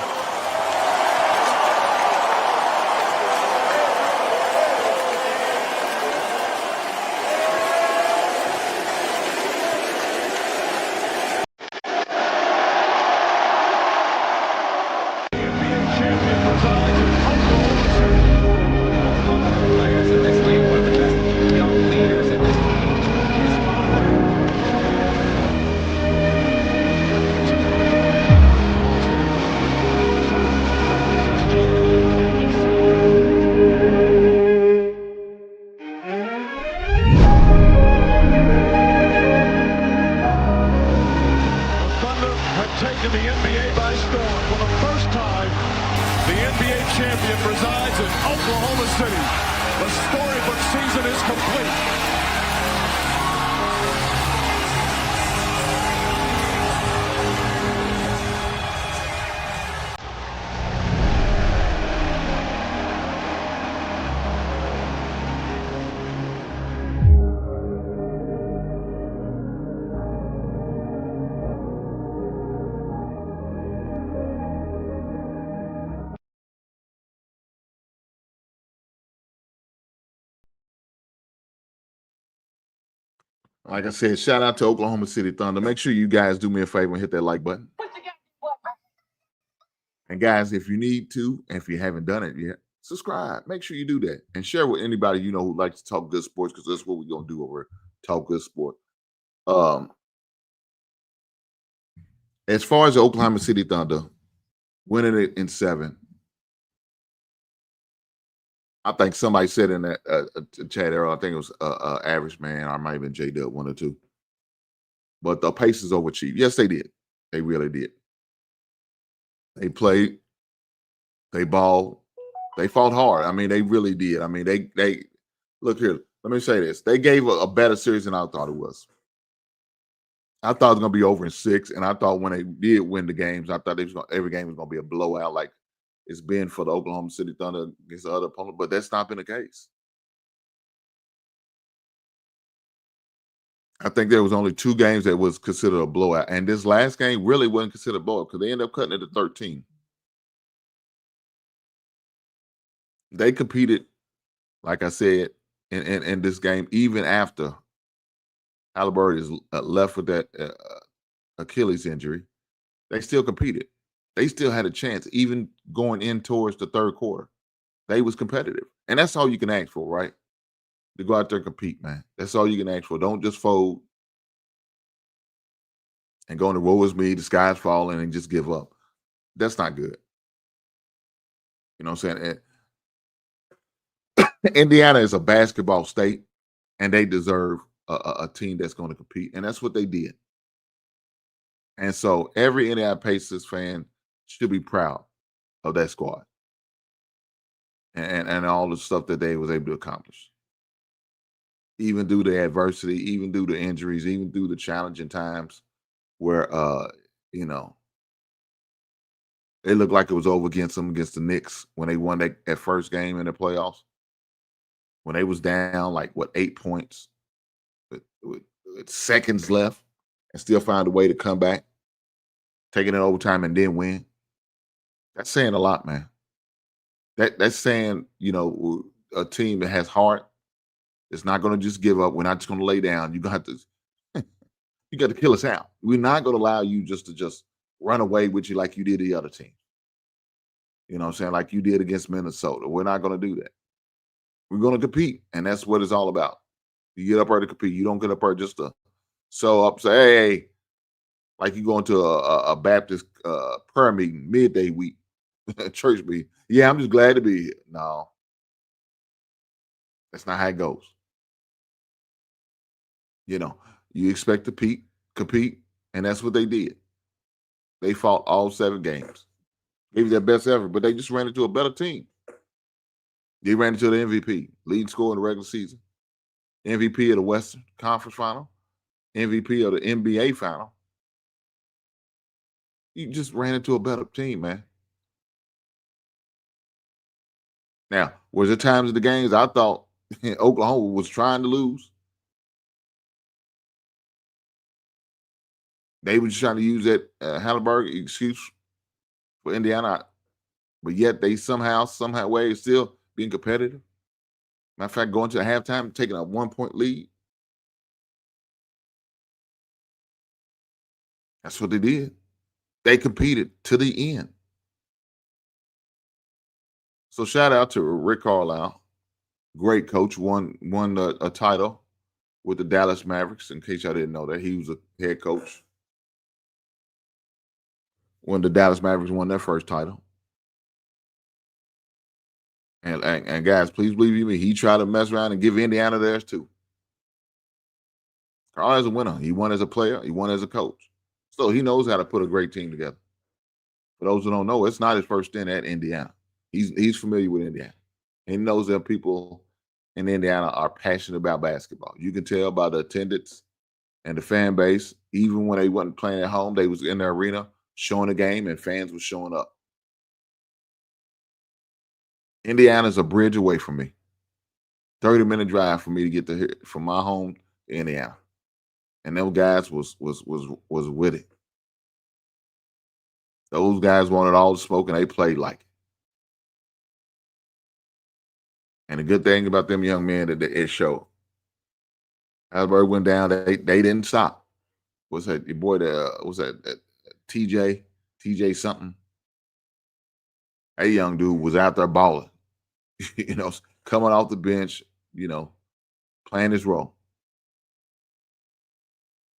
Taking the NBA by storm. For the first time, the NBA champion resides in Oklahoma City. The storybook season is complete. Like I said, shout out to Oklahoma City Thunder. Make sure you guys do me a favor and hit that like button. And guys, if you need to, and if you haven't done it yet, subscribe. Make sure you do that. And share with anybody you know who likes to talk good sports, because that's what we're going to do over here. Talk good sport. As far as the Oklahoma City Thunder winning it in 7, I think somebody said in that chat earlier, I think it was Average Man, or might have been J-Dub, one or two. But the Pacers overachieved. Yes, they did. They really did. They played. They balled. They fought hard. I mean, they really did. I mean, they look here. Let me say this. They gave a better series than I thought it was. I thought it was going to be over in 6, and I thought when they did win the games, I thought every game was going to be a blowout like it's been for the Oklahoma City Thunder against the other opponent, but that's not been the case. I think there was only 2 games that was considered a blowout, and this last game really wasn't considered a blowout because they ended up cutting it to 13. They competed, like I said, in this game, even after Haliburton is left with that Achilles injury. They still competed. They still had a chance, even going in towards the third quarter. They was competitive, and that's all you can ask for, right? To go out there and compete, man. That's all you can ask for. Don't just fold and go in the woe is me, the sky's falling, and just give up. That's not good. You know what I'm saying? Indiana is a basketball state, and they deserve a team that's going to compete, and that's what they did. And so every Indiana Pacers fan should be proud of that squad and all the stuff that they was able to accomplish. Even through the adversity, even through the injuries, even through the challenging times where you know, it looked like it was over against them against the Knicks when they won that first game in the playoffs. When they was down like 8 points with seconds left and still find a way to come back, taking it overtime and then win. That's saying a lot, man. That's saying, you know, a team that has heart. It's not going to just give up. We're not just going to lay down. You're going to have to you got to kill us out. We're not going to allow you just to run away with you like you did the other team. You know what I'm saying? Like you did against Minnesota. We're not going to do that. We're going to compete, and that's what it's all about. You get up there to compete. You don't get up there just to show up, say, hey, like you going to a Baptist prayer meeting, midday week, church meeting. Yeah, I'm just glad to be here. No, that's not how it goes. You know, you expect to compete, and that's what they did. They fought all 7 games. Maybe their best ever, but they just ran into a better team. They ran into the MVP, leading scorer in the regular season, MVP of the Western Conference Final, MVP of the NBA Final. You just ran into a better team, man. Now, was there times in the games I thought Oklahoma was trying to lose? They were just trying to use that Haliburton excuse for Indiana, but yet they somehow way still being competitive. Matter of fact, going to the halftime, taking a 1-point lead. That's what they did. They competed to the end. So shout out to Rick Carlisle, great coach, won a title with the Dallas Mavericks. In case y'all didn't know that, he was a head coach when the Dallas Mavericks won their first title. And guys, please believe me, he tried to mess around and give Indiana theirs too. Carl is a winner. He won as a player. He won as a coach. So he knows how to put a great team together. For those who don't know, it's not his first stint at Indiana. He's familiar with Indiana. He knows that people in Indiana are passionate about basketball. You can tell by the attendance and the fan base. Even when they wasn't playing at home, they was in the arena showing the game, and fans were showing up. Indiana's a bridge away from me. 30-minute drive for me to get to here from my home to Indiana. And those guys was with it. Those guys wanted all the smoke, and they played like it. And the good thing about them young men that it showed. Haliburton went down. They didn't stop. What's that? Your boy, what's that? TJ something. That young dude was out there balling. You know, coming off the bench. You know, playing his role.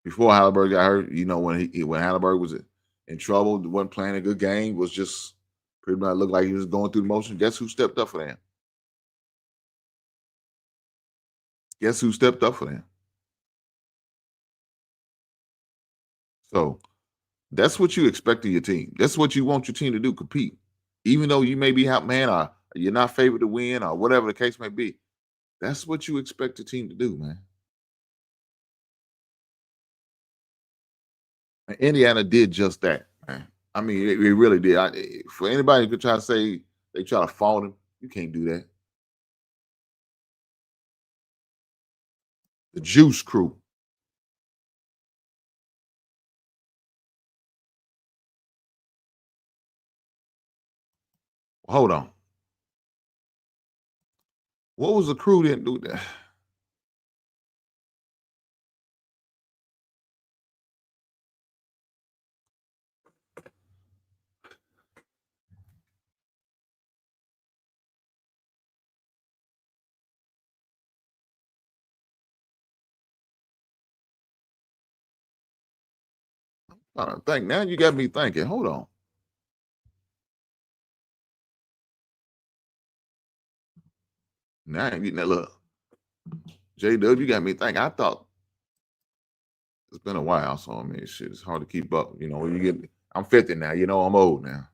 Before Haliburton got hurt, you know, when Haliburton was in trouble, wasn't playing a good game, was just pretty much looked like he was going through the motion. Guess who stepped up for them? Guess who stepped up for them? So that's what you expect of your team. That's what you want your team to do, compete. Even though you may be out, man, or you're not favored to win, or whatever the case may be. That's what you expect the team to do, man. And Indiana did just that, man. I mean, it really did. For anybody who could try to say they try to fault him, you can't do that. The Juice Crew. Hold on. What was the crew didn't do that? I don't think now you got me thinking. Hold on. Now I ain't getting that look. JW, you got me thinking. I thought it's been a while, so I mean, shit, it's hard to keep up. You know, when you get, I'm 50 now. You know, I'm old now.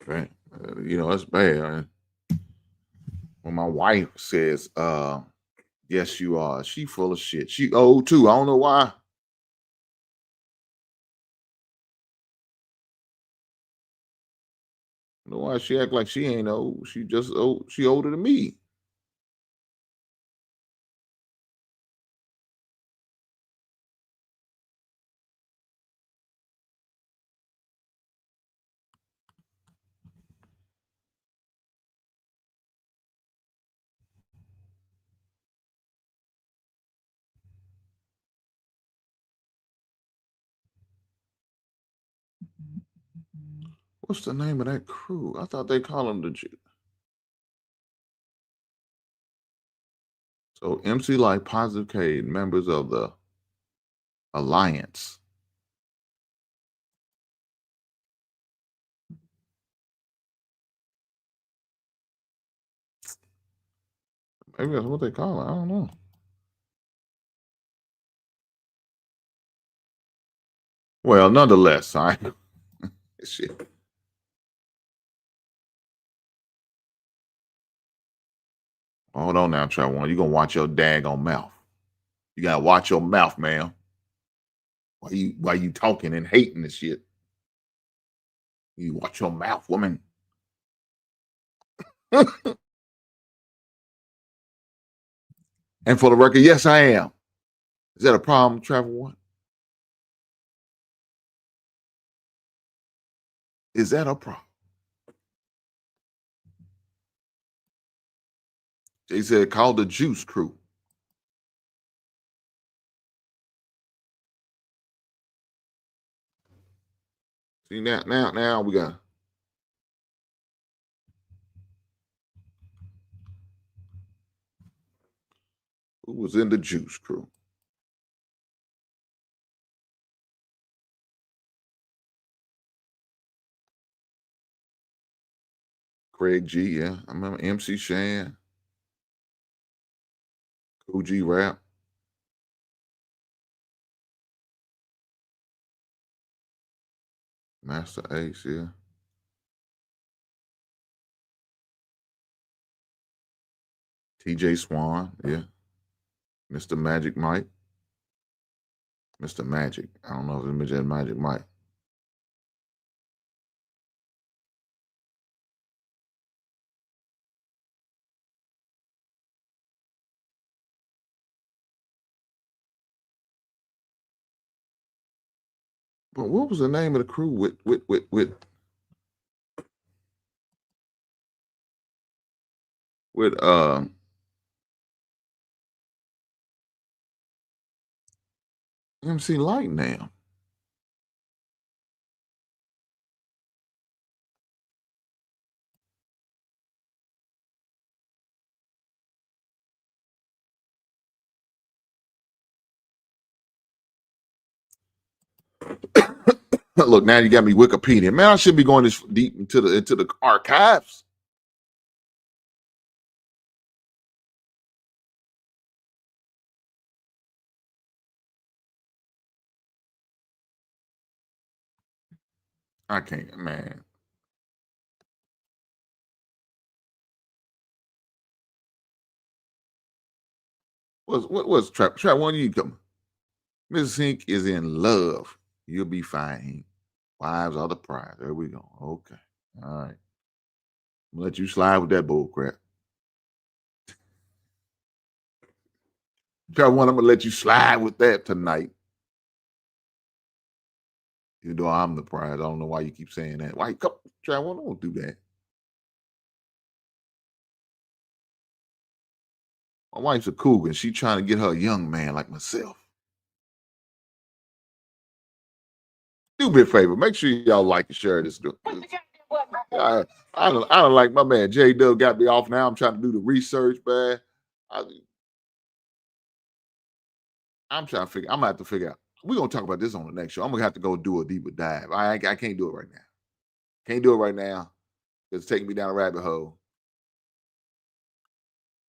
Right? You know, it's bad. When my wife says, "Yes, you are," she full of shit. She old too. I don't know why. I don't know why she act like she ain't old. She just old. She older than me. What's the name of that crew? I thought they call them the Jew. So MC Light, Positive K, members of the Alliance. Maybe that's what they call it. I don't know. Well, nonetheless, I shit. Hold on now, Trevor. You gonna watch your daggone mouth. You gotta watch your mouth, man. Why you talking and hating this shit? You watch your mouth, woman. And for the record, yes, I am. Is that a problem, Trevor? One? Is that a problem? They said call the Juice Crew. See now we got. Who was in the Juice Crew? Craig G, yeah. I remember MC Shan. Cool G Rap. Master Ace, yeah. TJ Swan, yeah. Mr. Magic Mike. Mr. Magic. I don't know if it's Magic Mike. But what was the name of the crew with MC Light now? Look, now you got me Wikipedia. Man, I should be going this deep into the archives. I can't, man. What's Trap? Trap, when you come? Mrs. Hink is in love. You'll be fine. Wives are the prize. There we go. Okay. All right. I'm gonna let you slide with that bull crap. Try one, I'm gonna let you slide with that tonight. Even though I'm the prize, I don't know why you keep saying that. Why? Come, try one, don't do that. My wife's a cougar, and she trying to get her a young man like myself. Do me a favor, make sure y'all like and share this. I don't like my man J Dub got me off now. I'm trying to do the research, man. I'm trying to figure. I'm gonna have to figure out. We're gonna talk about this on the next show. I'm gonna have to go do a deeper dive. I can't do it right now. Can't do it right now. It's taking me down a rabbit hole.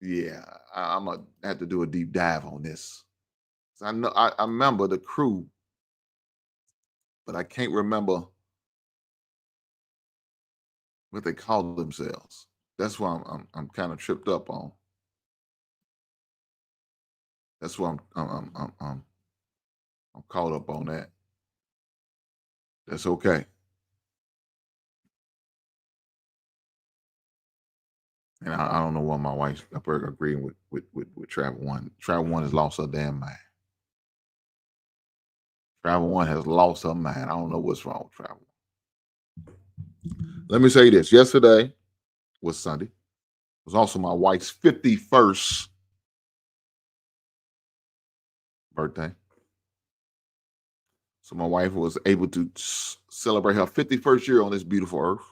Yeah, I'm gonna have to do a deep dive on this. I know I remember the crew, but I can't remember what they call themselves. That's why I'm kind of tripped up on. That's why I'm caught up on that. That's okay. And I don't know why my wife's agreeing with Travel One. Travel One has lost her damn mind. Travel One has lost her mind. I don't know what's wrong with Travel One. Let me say this. Yesterday was Sunday. It was also my wife's 51st birthday. So my wife was able to celebrate her 51st year on this beautiful earth.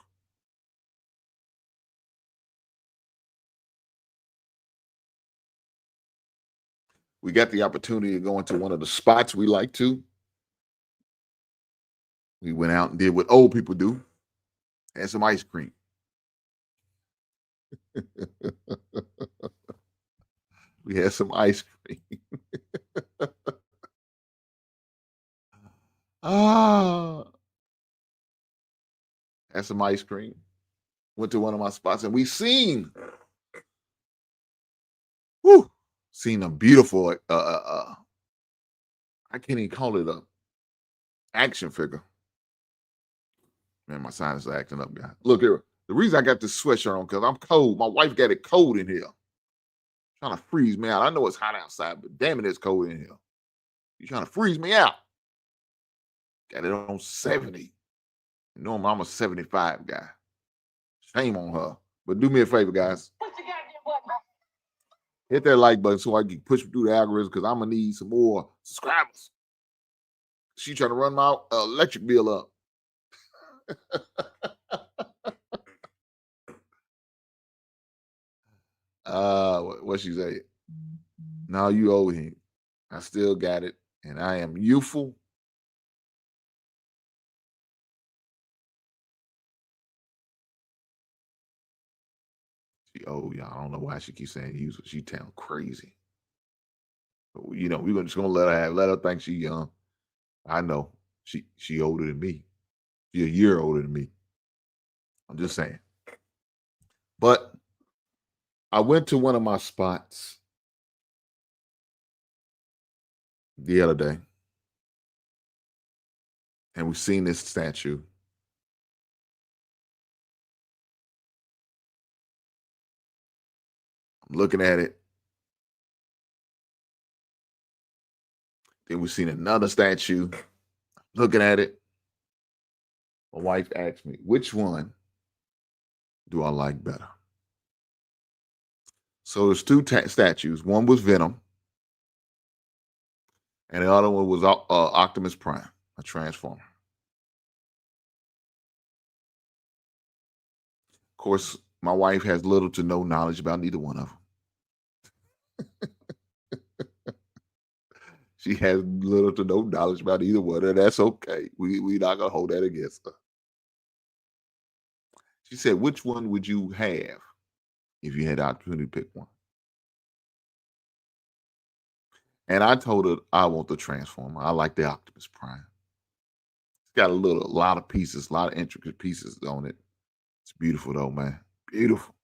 We got the opportunity to go into one of the spots we like to. We went out and did what old people do. Had some ice cream. We had some ice cream. Had some ice cream. Went to one of my spots and we seen a beautiful I can't even call it a action figure. Man, my sinus is acting up, guys. Look here. The reason I got this sweatshirt on because I'm cold. My wife got it cold in here. Trying to freeze me out. I know it's hot outside, but damn it, it's cold in here. You're trying to freeze me out. Got it on 70. Normally, I'm a 75 guy. Shame on her. But do me a favor, guys. Hit that like button so I can push through the algorithm because I'm going to need some more subscribers. She trying to run my electric bill up. What she say? Now you owe him. I still got it, and I am youthful. She y'all. I don't know why she keeps saying youthful. She sound crazy. But, we're just gonna let her think she young. I know she older than me. She a year older than me. I'm just saying. But I went to one of my spots the other day, and we've seen this statue. I'm looking at it. Then we've seen another statue. Looking at it. My wife asked me, which one do I like better? So there's two statues. One was Venom, and the other one was Optimus Prime, a Transformer. Of course, my wife has little to no knowledge about neither one of them. She has little to no knowledge about either one, and that's okay. We're not going to hold that against her. She said, which one would you have if you had the opportunity to pick one? And I told her I want the Transformer. I like the Optimus Prime. It's got a lot of pieces, a lot of intricate pieces on it. It's beautiful though, man. Beautiful.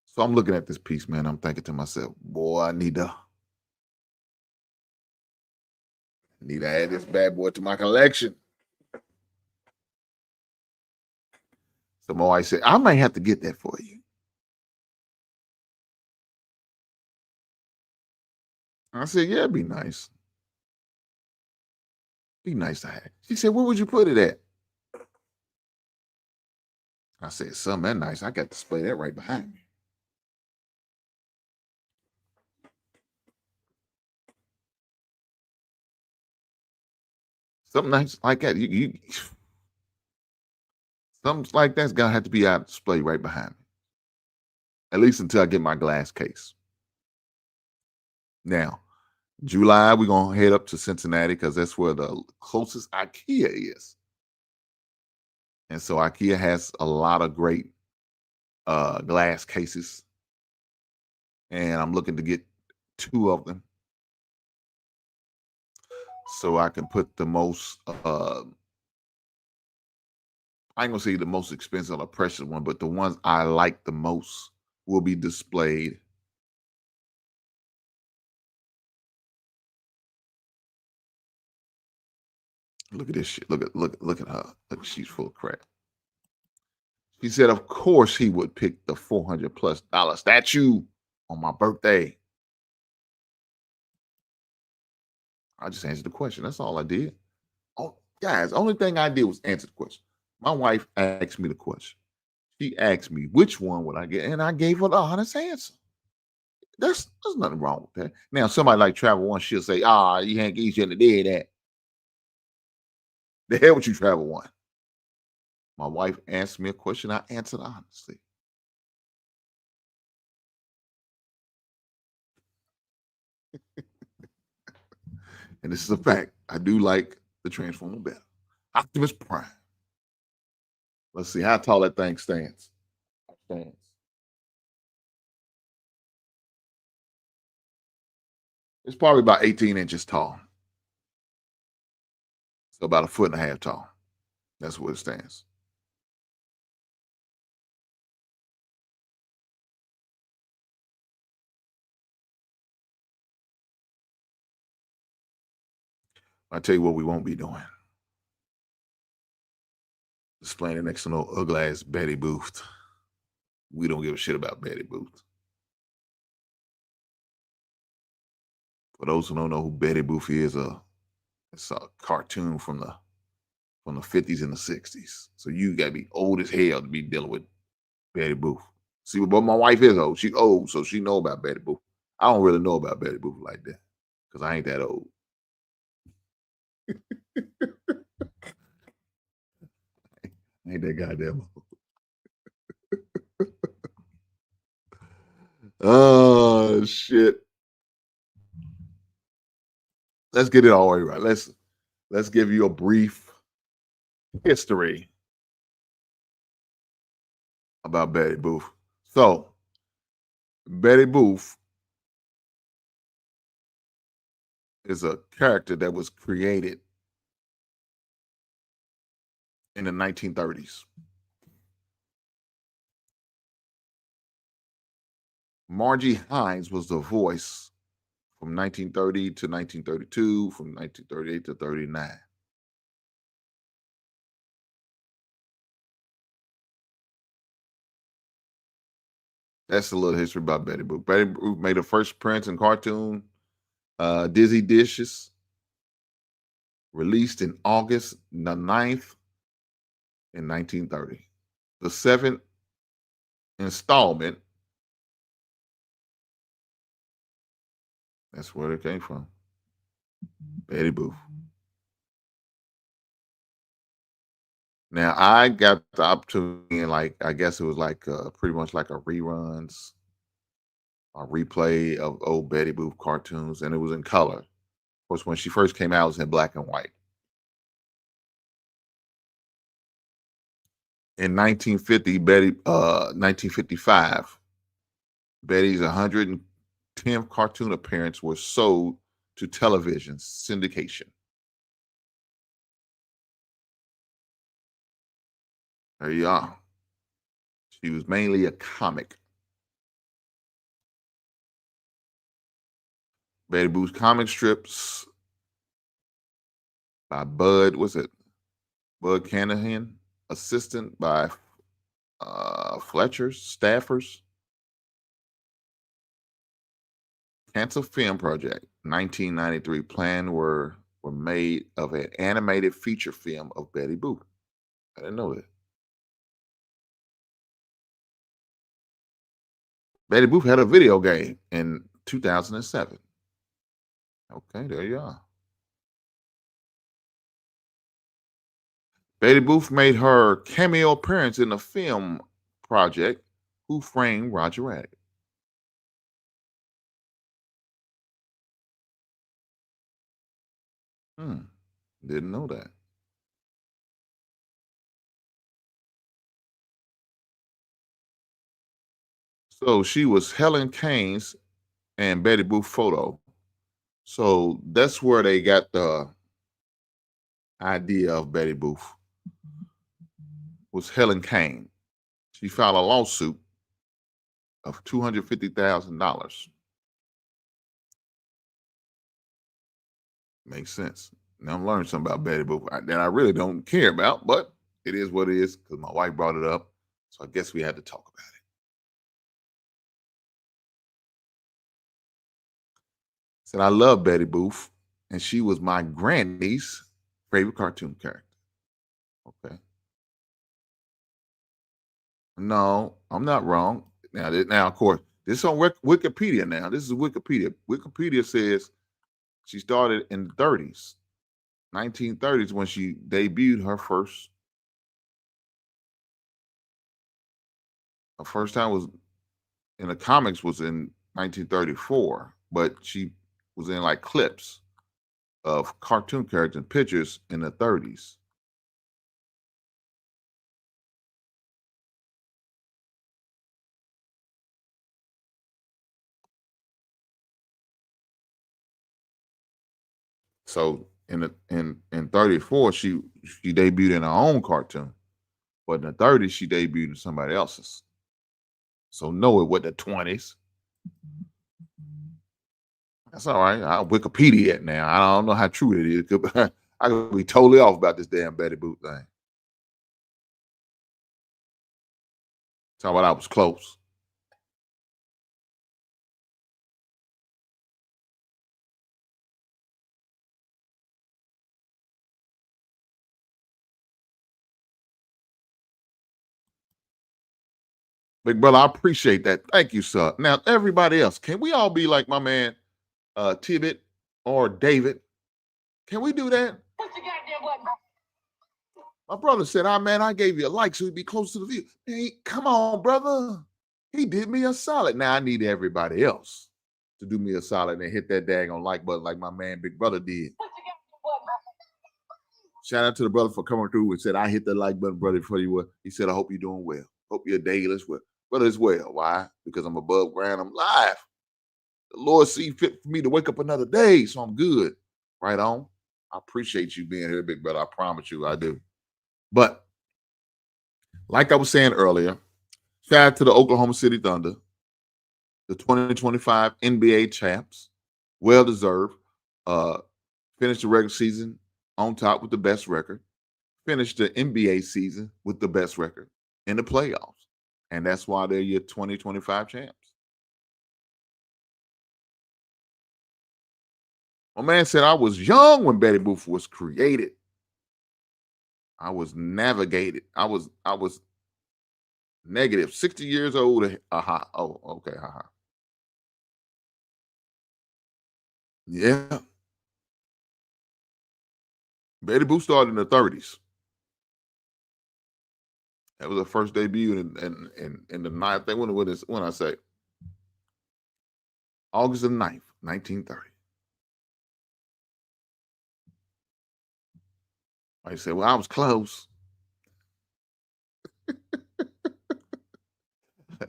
So I'm looking at this piece, man. I'm thinking to myself, boy, I need to add this bad boy to my collection. So my wife said, I might have to get that for you. I said, yeah, it'd be nice. Be nice to have. She said, where would you put it at? I said, something that nice. I got to display that right behind me. Something nice like that. Something like that's gonna have to be out display right behind me. At least until I get my glass case. Now, July, we're gonna head up to Cincinnati because that's where the closest IKEA is. And so IKEA has a lot of great glass cases. And I'm looking to get 2 of them. So I can put the most I ain't gonna say the most expensive or precious one, but the ones I like the most will be displayed. Look at this shit. Look at her. Look, she's full of crap. She said, of course he would pick the $400+ statue on my birthday. I just answered the question. That's all I did. Oh, guys, only thing I did was answer the question. My wife asked me the question. She asked me which one would I get, and I gave her the honest answer. There's nothing wrong with that. Now, somebody like Travel One, she'll say, you shouldn't have did that. The hell with you, Travel One. My wife asked me a question, I answered honestly. And this is a fact. I do like the Transformer better. Optimus Prime. Let's see how tall that thing stands. It's probably about 18 inches tall. So about 1.5 feet tall. That's where it stands. I tell you what we won't be doing. Displaying it next to no ugly ass Betty Booth. We don't give a shit about Betty Booth. For those who don't know who Betty Booth is, it's a cartoon from the 50s and the 60s. So you gotta be old as hell to be dealing with Betty Booth. See, but my wife is old. She's old, so she know about Betty Booth. I don't really know about Betty Booth like that because I ain't that old. I ain't that goddamn old. Oh shit. Let's get it all the way right. Let's give you a brief history about Betty Booth. So, Betty Booth is a character that was created in the 1930s. Margie Hines was the voice from 1930 to 1932, from 1938 to 39. That's a little history about Betty Boop. Betty Boop made her first appearance in cartoon, Dizzy Dishes, released in August the 9th in 1930. The 7th installment, that's where it came from. Betty Boop. Now, I got the opportunity, and I guess it was pretty much like a reruns, a replay of old Betty Boop cartoons, and it was in color. Of course, when she first came out, it was in black and white. In 1955, Betty's 110th cartoon appearance was sold to television syndication. There you are. She was mainly a comic. Betty Boop's comic strips by Bud Canahan, assistant by Fletchers, Staffers. Cancer Film Project, 1993. Plans were made of an animated feature film of Betty Boop. I didn't know that. Betty Boop had a video game in 2007. Okay, there you are. Betty Boop made her cameo appearance in the film project Who Framed Roger Rabbit. Didn't know that. So she was Helen Kane's and Betty Boop photo. So that's where they got the idea of Betty Boop. Was Helen Kane. She filed a lawsuit of $250,000. Makes sense. Now I'm learning something about Betty Boop that I really don't care about, but it is what it is because my wife brought it up. So I guess we had to talk about it. Said I love Betty Boop, and she was my granny's favorite cartoon character. Okay. No, I'm not wrong. Now, of course, this is on Wikipedia now. This is Wikipedia. Wikipedia says she started in the 30s, 1930s, when she debuted her first time was in the comics was in 1934, but she was in like clips of cartoon characters and pictures in the 30s. So in 34, she debuted in her own cartoon, but in the 30s she debuted in somebody else's. So know it with the 20s. That's all right. I'll Wikipedia it now. I don't know how true it is. I could be totally off about this damn Betty Boop thing. Talk about I was close. Big brother, I appreciate that. Thank you, sir. Now, everybody else, can we all be like my man Tibbet or David? Can we do that? Push the goddamn button. My brother said, man, I gave you a like so he'd be close to the view. Hey, come on, brother. He did me a solid. Now I need everybody else to do me a solid and hit that daggone like button like my man Big Brother did. Shout out to the brother for coming through and said, I hit the like button, brother, for you. He said, I hope you're doing well. Hope your day is well. Brother is well. Why? Because I'm above ground. I'm live. The Lord see fit for me to wake up another day, so I'm good. Right on. I appreciate you being here, big brother. I promise you I do. But like I was saying earlier, shout out to the Oklahoma City Thunder, the 2025 NBA champs, well-deserved. Finished the regular season on top with the best record. Finished the NBA season with the best record in the playoffs. And that's why they're your 2025 champs. My man said I was young when Betty Boop was created. I was navigated. I was negative 60 years old. Aha. Oh, okay. Aha. Yeah. Betty Boop started in the 30s. That was her first debut in the ninth. When I say August the 9th, 1930. I said, well, I was close.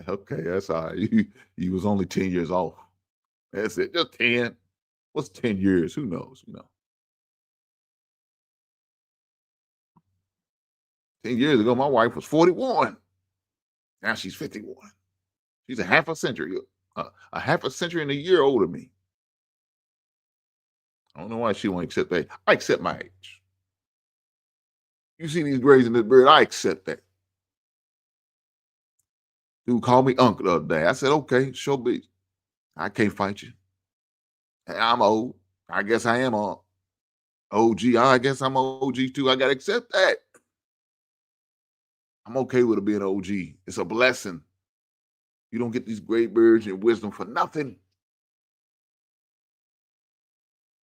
Okay, that's all right. You was only 10 years off. That's it. Just 10. What's 10 years? Who knows? 10 years ago, my wife was 41. Now she's 51. She's a half a century and a year older than me. I don't know why she won't accept that. I accept my age. You see these grays in this beard, I accept that. Dude called me uncle the other day. I said, okay, sure be. I can't fight you. I'm old. I guess I am a OG. I guess I'm an OG too. I got to accept that. I'm okay with it being an OG. It's a blessing. You don't get these great birds and wisdom for nothing.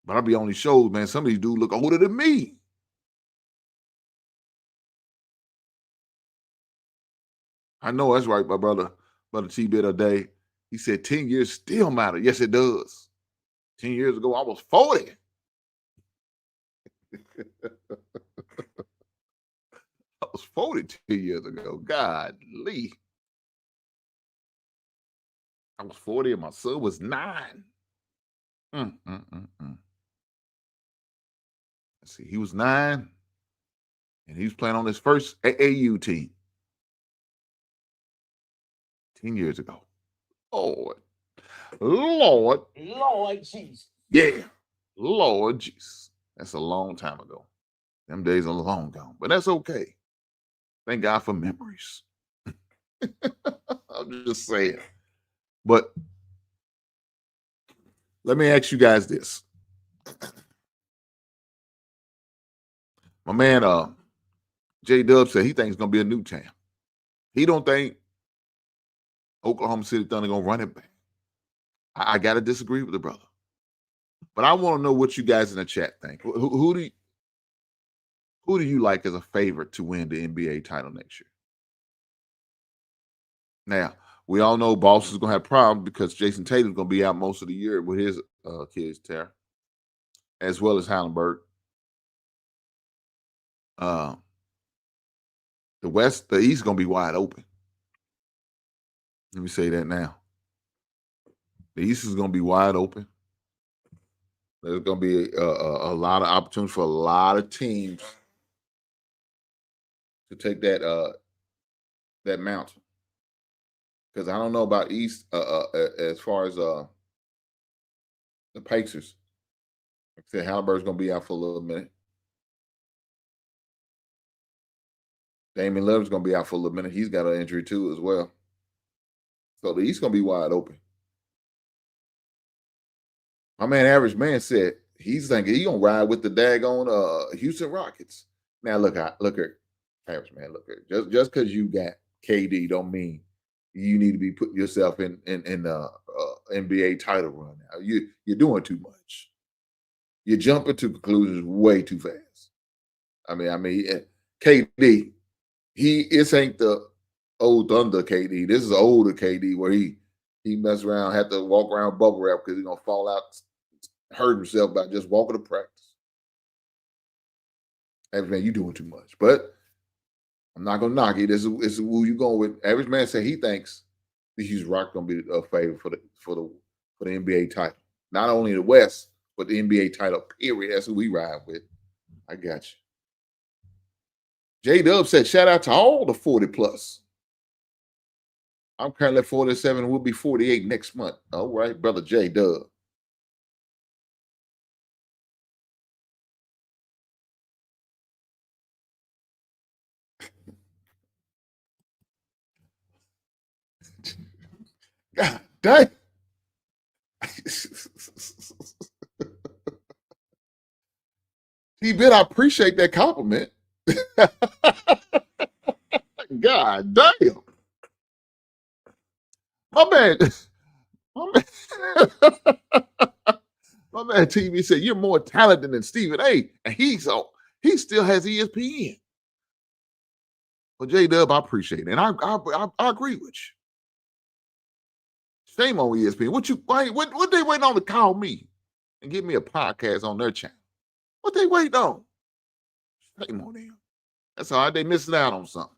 But I'll be on these shows, man. Some of these dudes look older than me. I know that's right, my brother T-Bit a day. He said 10 years still matter. Yes, it does. 10 years ago, I was 40. I was 42 years ago. Godly. I was 40 and my son was 9. Let's see, he was 9 and he was playing on his first AAU team 10 years ago. Lord Jesus. Yeah. Lord Jesus. That's a long time ago. Them days are long gone, but that's okay. Thank God for memories. I'm just saying. But let me ask you guys this. My man, J-Dub said he thinks it's going to be a new champ. He don't think Oklahoma City Thunder going to run it back. I got to disagree with the brother. But I want to know what you guys in the chat think. Who do you like as a favorite to win the NBA title next year? Now, we all know Boston's going to have problems because Jason Tatum's going to be out most of the year with his Achilles tear, as well as Haliburton. The East is going to be wide open. Let me say that now. The East is going to be wide open. There's going to be a lot of opportunities for a lot of teams to take that mountain. Because I don't know about East as far as the Pacers. Like I said, Haliburton's going to be out for a little minute. Damian Lillard's going to be out for a little minute. He's got an injury too as well. So the East going to be wide open. My man, Average Man, said he's thinking he's going to ride with the daggone Houston Rockets. Now, look at Average Man. Look at just because you got KD don't mean you need to be putting yourself in the NBA title run. Now you're doing too much. You're jumping to conclusions way too fast. I mean, KD, this ain't the old Thunder KD. This is older KD where he mess around, had to walk around bubble wrap because he's gonna fall out, hurt himself by just walking to practice. Average Man, you doing too much. But I'm not gonna knock it. This is who you going with. Average Man said he thinks the Houston Rockets gonna be a favorite for the NBA title. Not only the West, but the NBA title. Period. That's who we ride with. I got you. J-Dub said, shout out to all the 40 plus. I'm currently 47 and we'll be 48 next month. All right, brother J-Dub. God dang. T-Bit, I appreciate that compliment. God damn. My man TV said you're more talented than Stephen A. And he still has ESPN. Well, J-Dub, I appreciate it. And I agree with you. Shame on ESPN. What they waiting on to call me and give me a podcast on their channel? What they waiting on? Shame on them. That's all right. They missing out on something.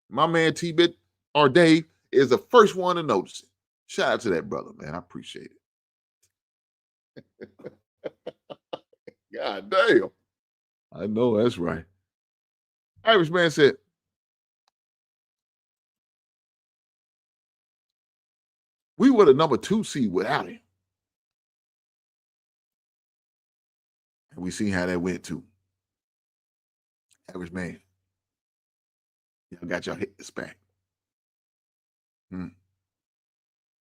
My man T-Bit or Dave is the first one to notice it. Shout out to that brother, man. I appreciate it. God damn. I know that's right. Irish Man said, we were the number 2 seed without him. And we seen how that went too. Average Man. Y'all got y'all hit this back.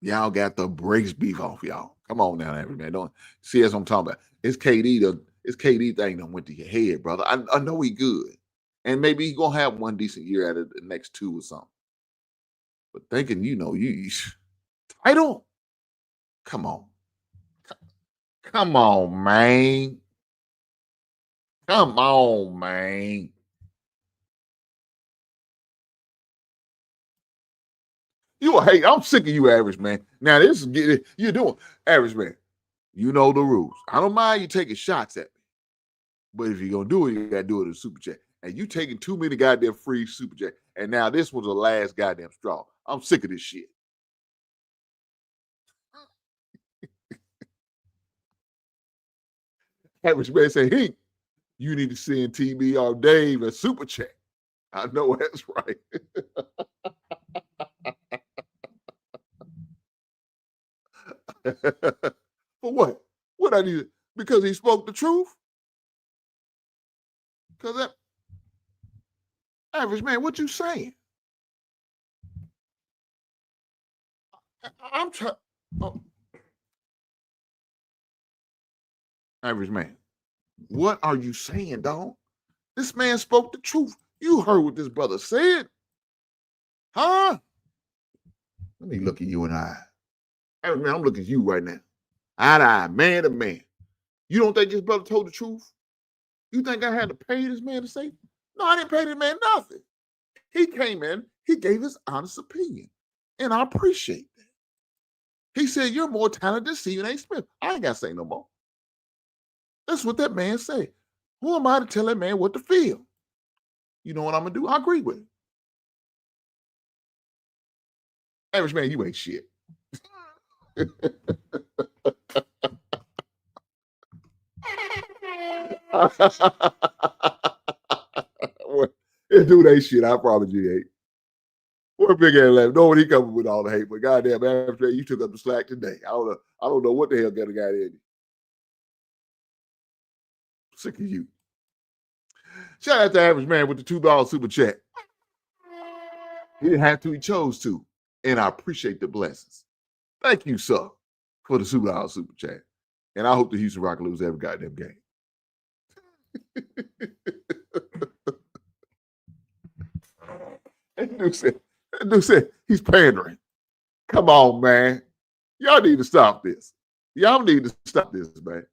Y'all got the brakes beef off, y'all. Come on now, average man. Don't see that's what I'm talking about. It's KD thing that went to your head, brother. I know he good. And maybe he gonna have one decent year out of the next two or something. But thinking, you title. Come on. Come on, man. Come on, man. You a hate. I'm sick of you, average man. Now this is getting you're doing average man. You know the rules. I don't mind you taking shots at me, but if you're gonna do it, you gotta do it in a super chat. And you taking too many goddamn free super chat. And now this was the last goddamn straw. I'm sick of this shit. Average man say, "Hey, you need to send TBR Dave a super chat." I know that's right. For what? What I need? Because he spoke the truth? Because that average man, what you saying? I'm trying. Oh. Average man, what are you saying, dog? This man spoke the truth. You heard what this brother said. Huh? Let me look at you in the eye. Average man, I'm looking at you right now. Eye to eye, man to man. You don't think this brother told the truth? You think I had to pay this man to say? No, I didn't pay this man nothing. He came in, he gave his honest opinion. And I appreciate that. He said, you're more talented than Stephen A. Smith. I ain't got to say no more. That's what that man said. Who am I to tell that man what to feel? You know what I'm going to do? I agree with it. Average man, you ain't shit. This dude ain't shit. I promise you ain't. What big ass laugh? No one he coming with all the hate, but goddamn, average man, you took up the slack today. I don't know what the hell got a guy in you. Sick of you. Shout out to average man with the $2 super chat. He didn't have to, he chose to. And I appreciate the blessings. Thank you, sir, for the $2 super chat. And I hope the Houston Rockets lose every goddamn game. That dude said he's pandering. Come on, man. Y'all need to stop this. Y'all need to stop this, man.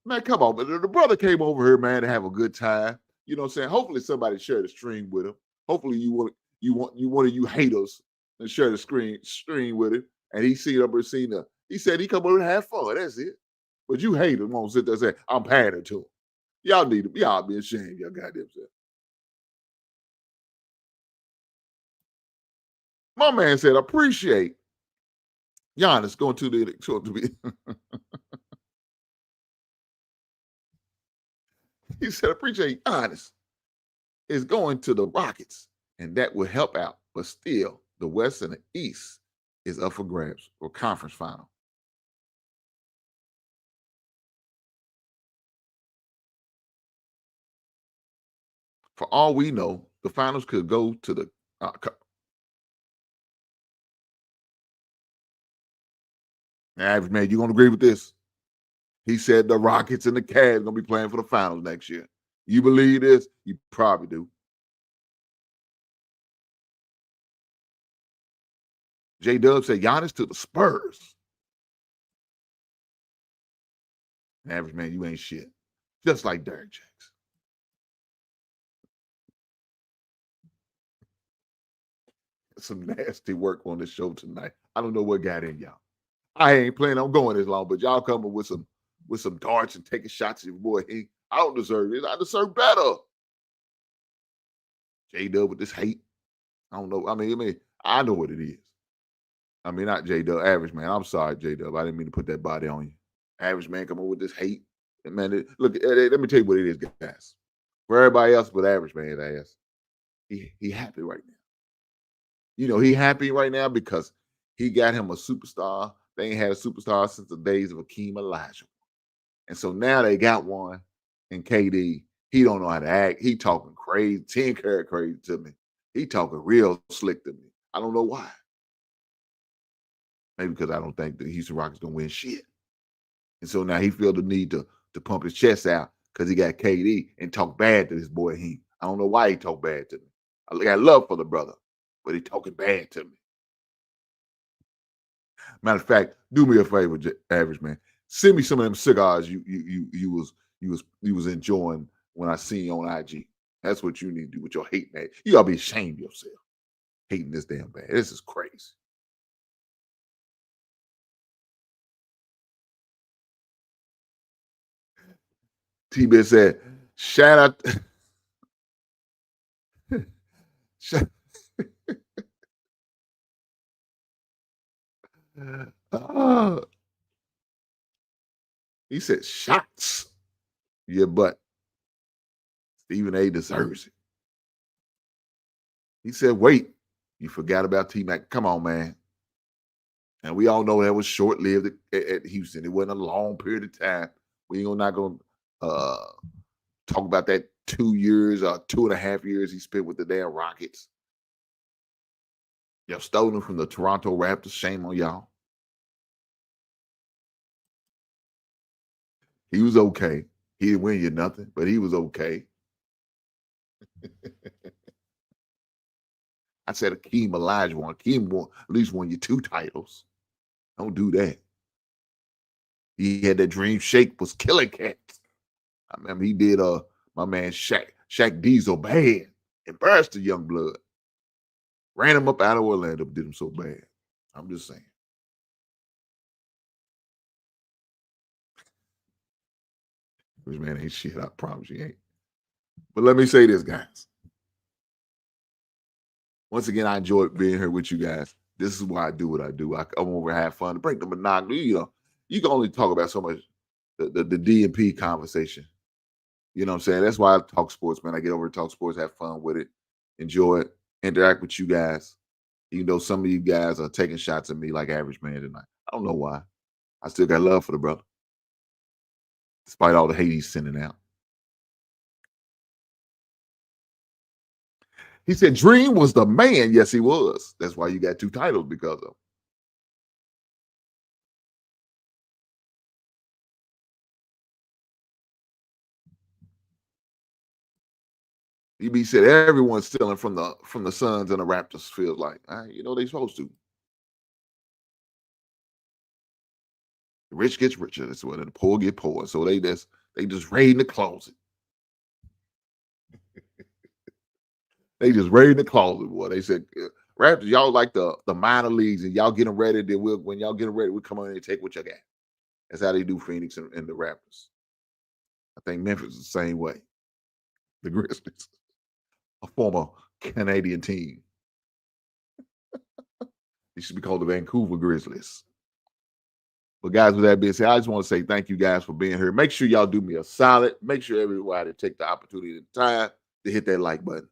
Man, come on. But the brother came over here, man, to have a good time. You know what I'm saying? Hopefully somebody shared the stream with him. Hopefully one of you haters and share the stream with him. And he he said he come over and have fun. That's it. But you haters won't sit there and say, I'm pandering to him. Y'all be ashamed, y'all goddamn self. My man said, appreciate Giannis going to be. He said, appreciate Giannis is going to the Rockets, and that will help out. But still, the West and the East is up for grabs for conference final. For all we know, the finals could go to the average man. You gonna agree with this? He said the Rockets and the Cavs gonna be playing for the finals next year. You believe this? You probably do. J-Dub said Giannis to the Spurs. Average man, you ain't shit. Just like Derrick Jackson. Some nasty work on this show tonight. I don't know what got in y'all. I ain't planning on going this long, but y'all coming with some darts and taking shots at your boy Hank. I don't deserve this. I deserve better. J-Dub with this hate. I don't know. I mean, I know what it is. I mean, not J-Dub, average man. I'm sorry, J-Dub. I didn't mean to put that body on you. Average man coming with this hate. And man, look, let me tell you what it is, guys. For everybody else but average man's ass, he happy right now. You know, he happy right now because he got him a superstar. They ain't had a superstar since the days of Akeem Elijah. And so now they got one. And KD, he don't know how to act. He talking crazy, 10 karat crazy to me. He talking real slick to me. I don't know why. Maybe because I don't think the Houston Rockets gonna win shit. And so now he feel the need to pump his chest out because he got KD and talk bad to this boy. I don't know why he talk bad to me. I got love for the brother, but he talking bad to me. Matter of fact, do me a favor, Average Man. Send me some of them cigars you was enjoying when I seen you on IG. That's what you need to do with your hating that. You gotta be ashamed of yourself. Hating this damn bad. This is crazy. T-Ben said, shout out. He said, shots. Yeah, but Stephen A deserves it. He said, wait, you forgot about T-Mac. Come on, man. And we all know that was short-lived at Houston. It wasn't a long period of time. We ain't not going to talk about that 2 years or 2.5 years he spent with the damn Rockets. Y'all stole him from the Toronto Raptors. Shame on y'all. He was okay. He didn't win you nothing, but he was okay. I said Akeem Olajuwon. Akeem at least won you 2 titles. Don't do that. He had that dream shake, was killing cats. I remember he did my man Shaq Diesel bad. Embarrassed the young blood. Ran him up out of Orlando, did him so bad. I'm just saying. This man ain't shit, I promise you ain't. But let me say this, guys. Once again, I enjoyed being here with you guys. This is why I do what I do. I come over and have fun to break the monotony. You know, you can only talk about so much the D&P conversation. You know what I'm saying? That's why I talk sports, man. I get over to talk sports, have fun with it, enjoy it, interact with you guys. Even though some of you guys are taking shots at me like Average Man tonight. I don't know why. I still got love for the brother. Despite all the hate he's sending out. He said Dream was the man. Yes, he was. That's why you got 2 titles because of him. EB said everyone's stealing from the Suns and the Raptors. Feels like, you know, they're supposed to. The rich gets richer. That's what, and the poor get poor. So they just raid in the closet. They just raid in the closet, boy. They said, Raptors, y'all like the minor leagues, and y'all getting ready. When y'all getting ready, we come on in and take what you got. That's how they do Phoenix and the Raptors. I think Memphis is the same way. The Grizzlies, a former Canadian team. They should be called the Vancouver Grizzlies. But guys, with that being said, I just want to say thank you guys for being here. Make sure y'all do me a solid. Make sure everybody take the opportunity at the time to hit that like button.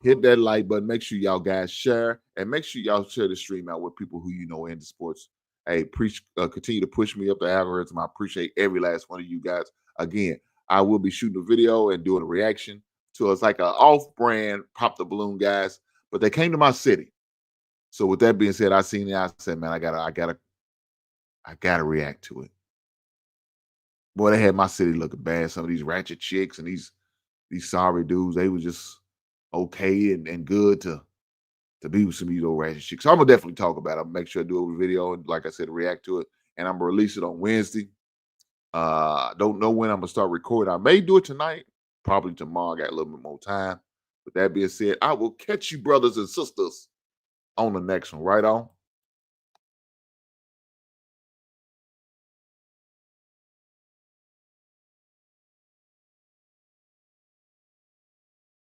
Hit that like button. Make sure y'all guys share. And make sure y'all share the stream out with people who you know into sports. Hey, continue to push me up the algorithm. I appreciate every last one of you guys. Again, I will be shooting a video and doing a reaction to it's like an off-brand Pop the Balloon guys. But they came to my city. So with that being said, I seen it. I said, man, I gotta react to it. Boy, they had my city looking bad. Some of these ratchet chicks and these sorry dudes, they was just okay and good to be with some of these old ratchet chicks. So I'm gonna definitely talk about it. I'll make sure I do a video and, like I said, react to it. And I'm gonna release it on Wednesday. Don't know when I'm gonna start recording. I may do it tonight, probably tomorrow. I got a little bit more time. With that being said, I will catch you, brothers and sisters, on the next one. Right on.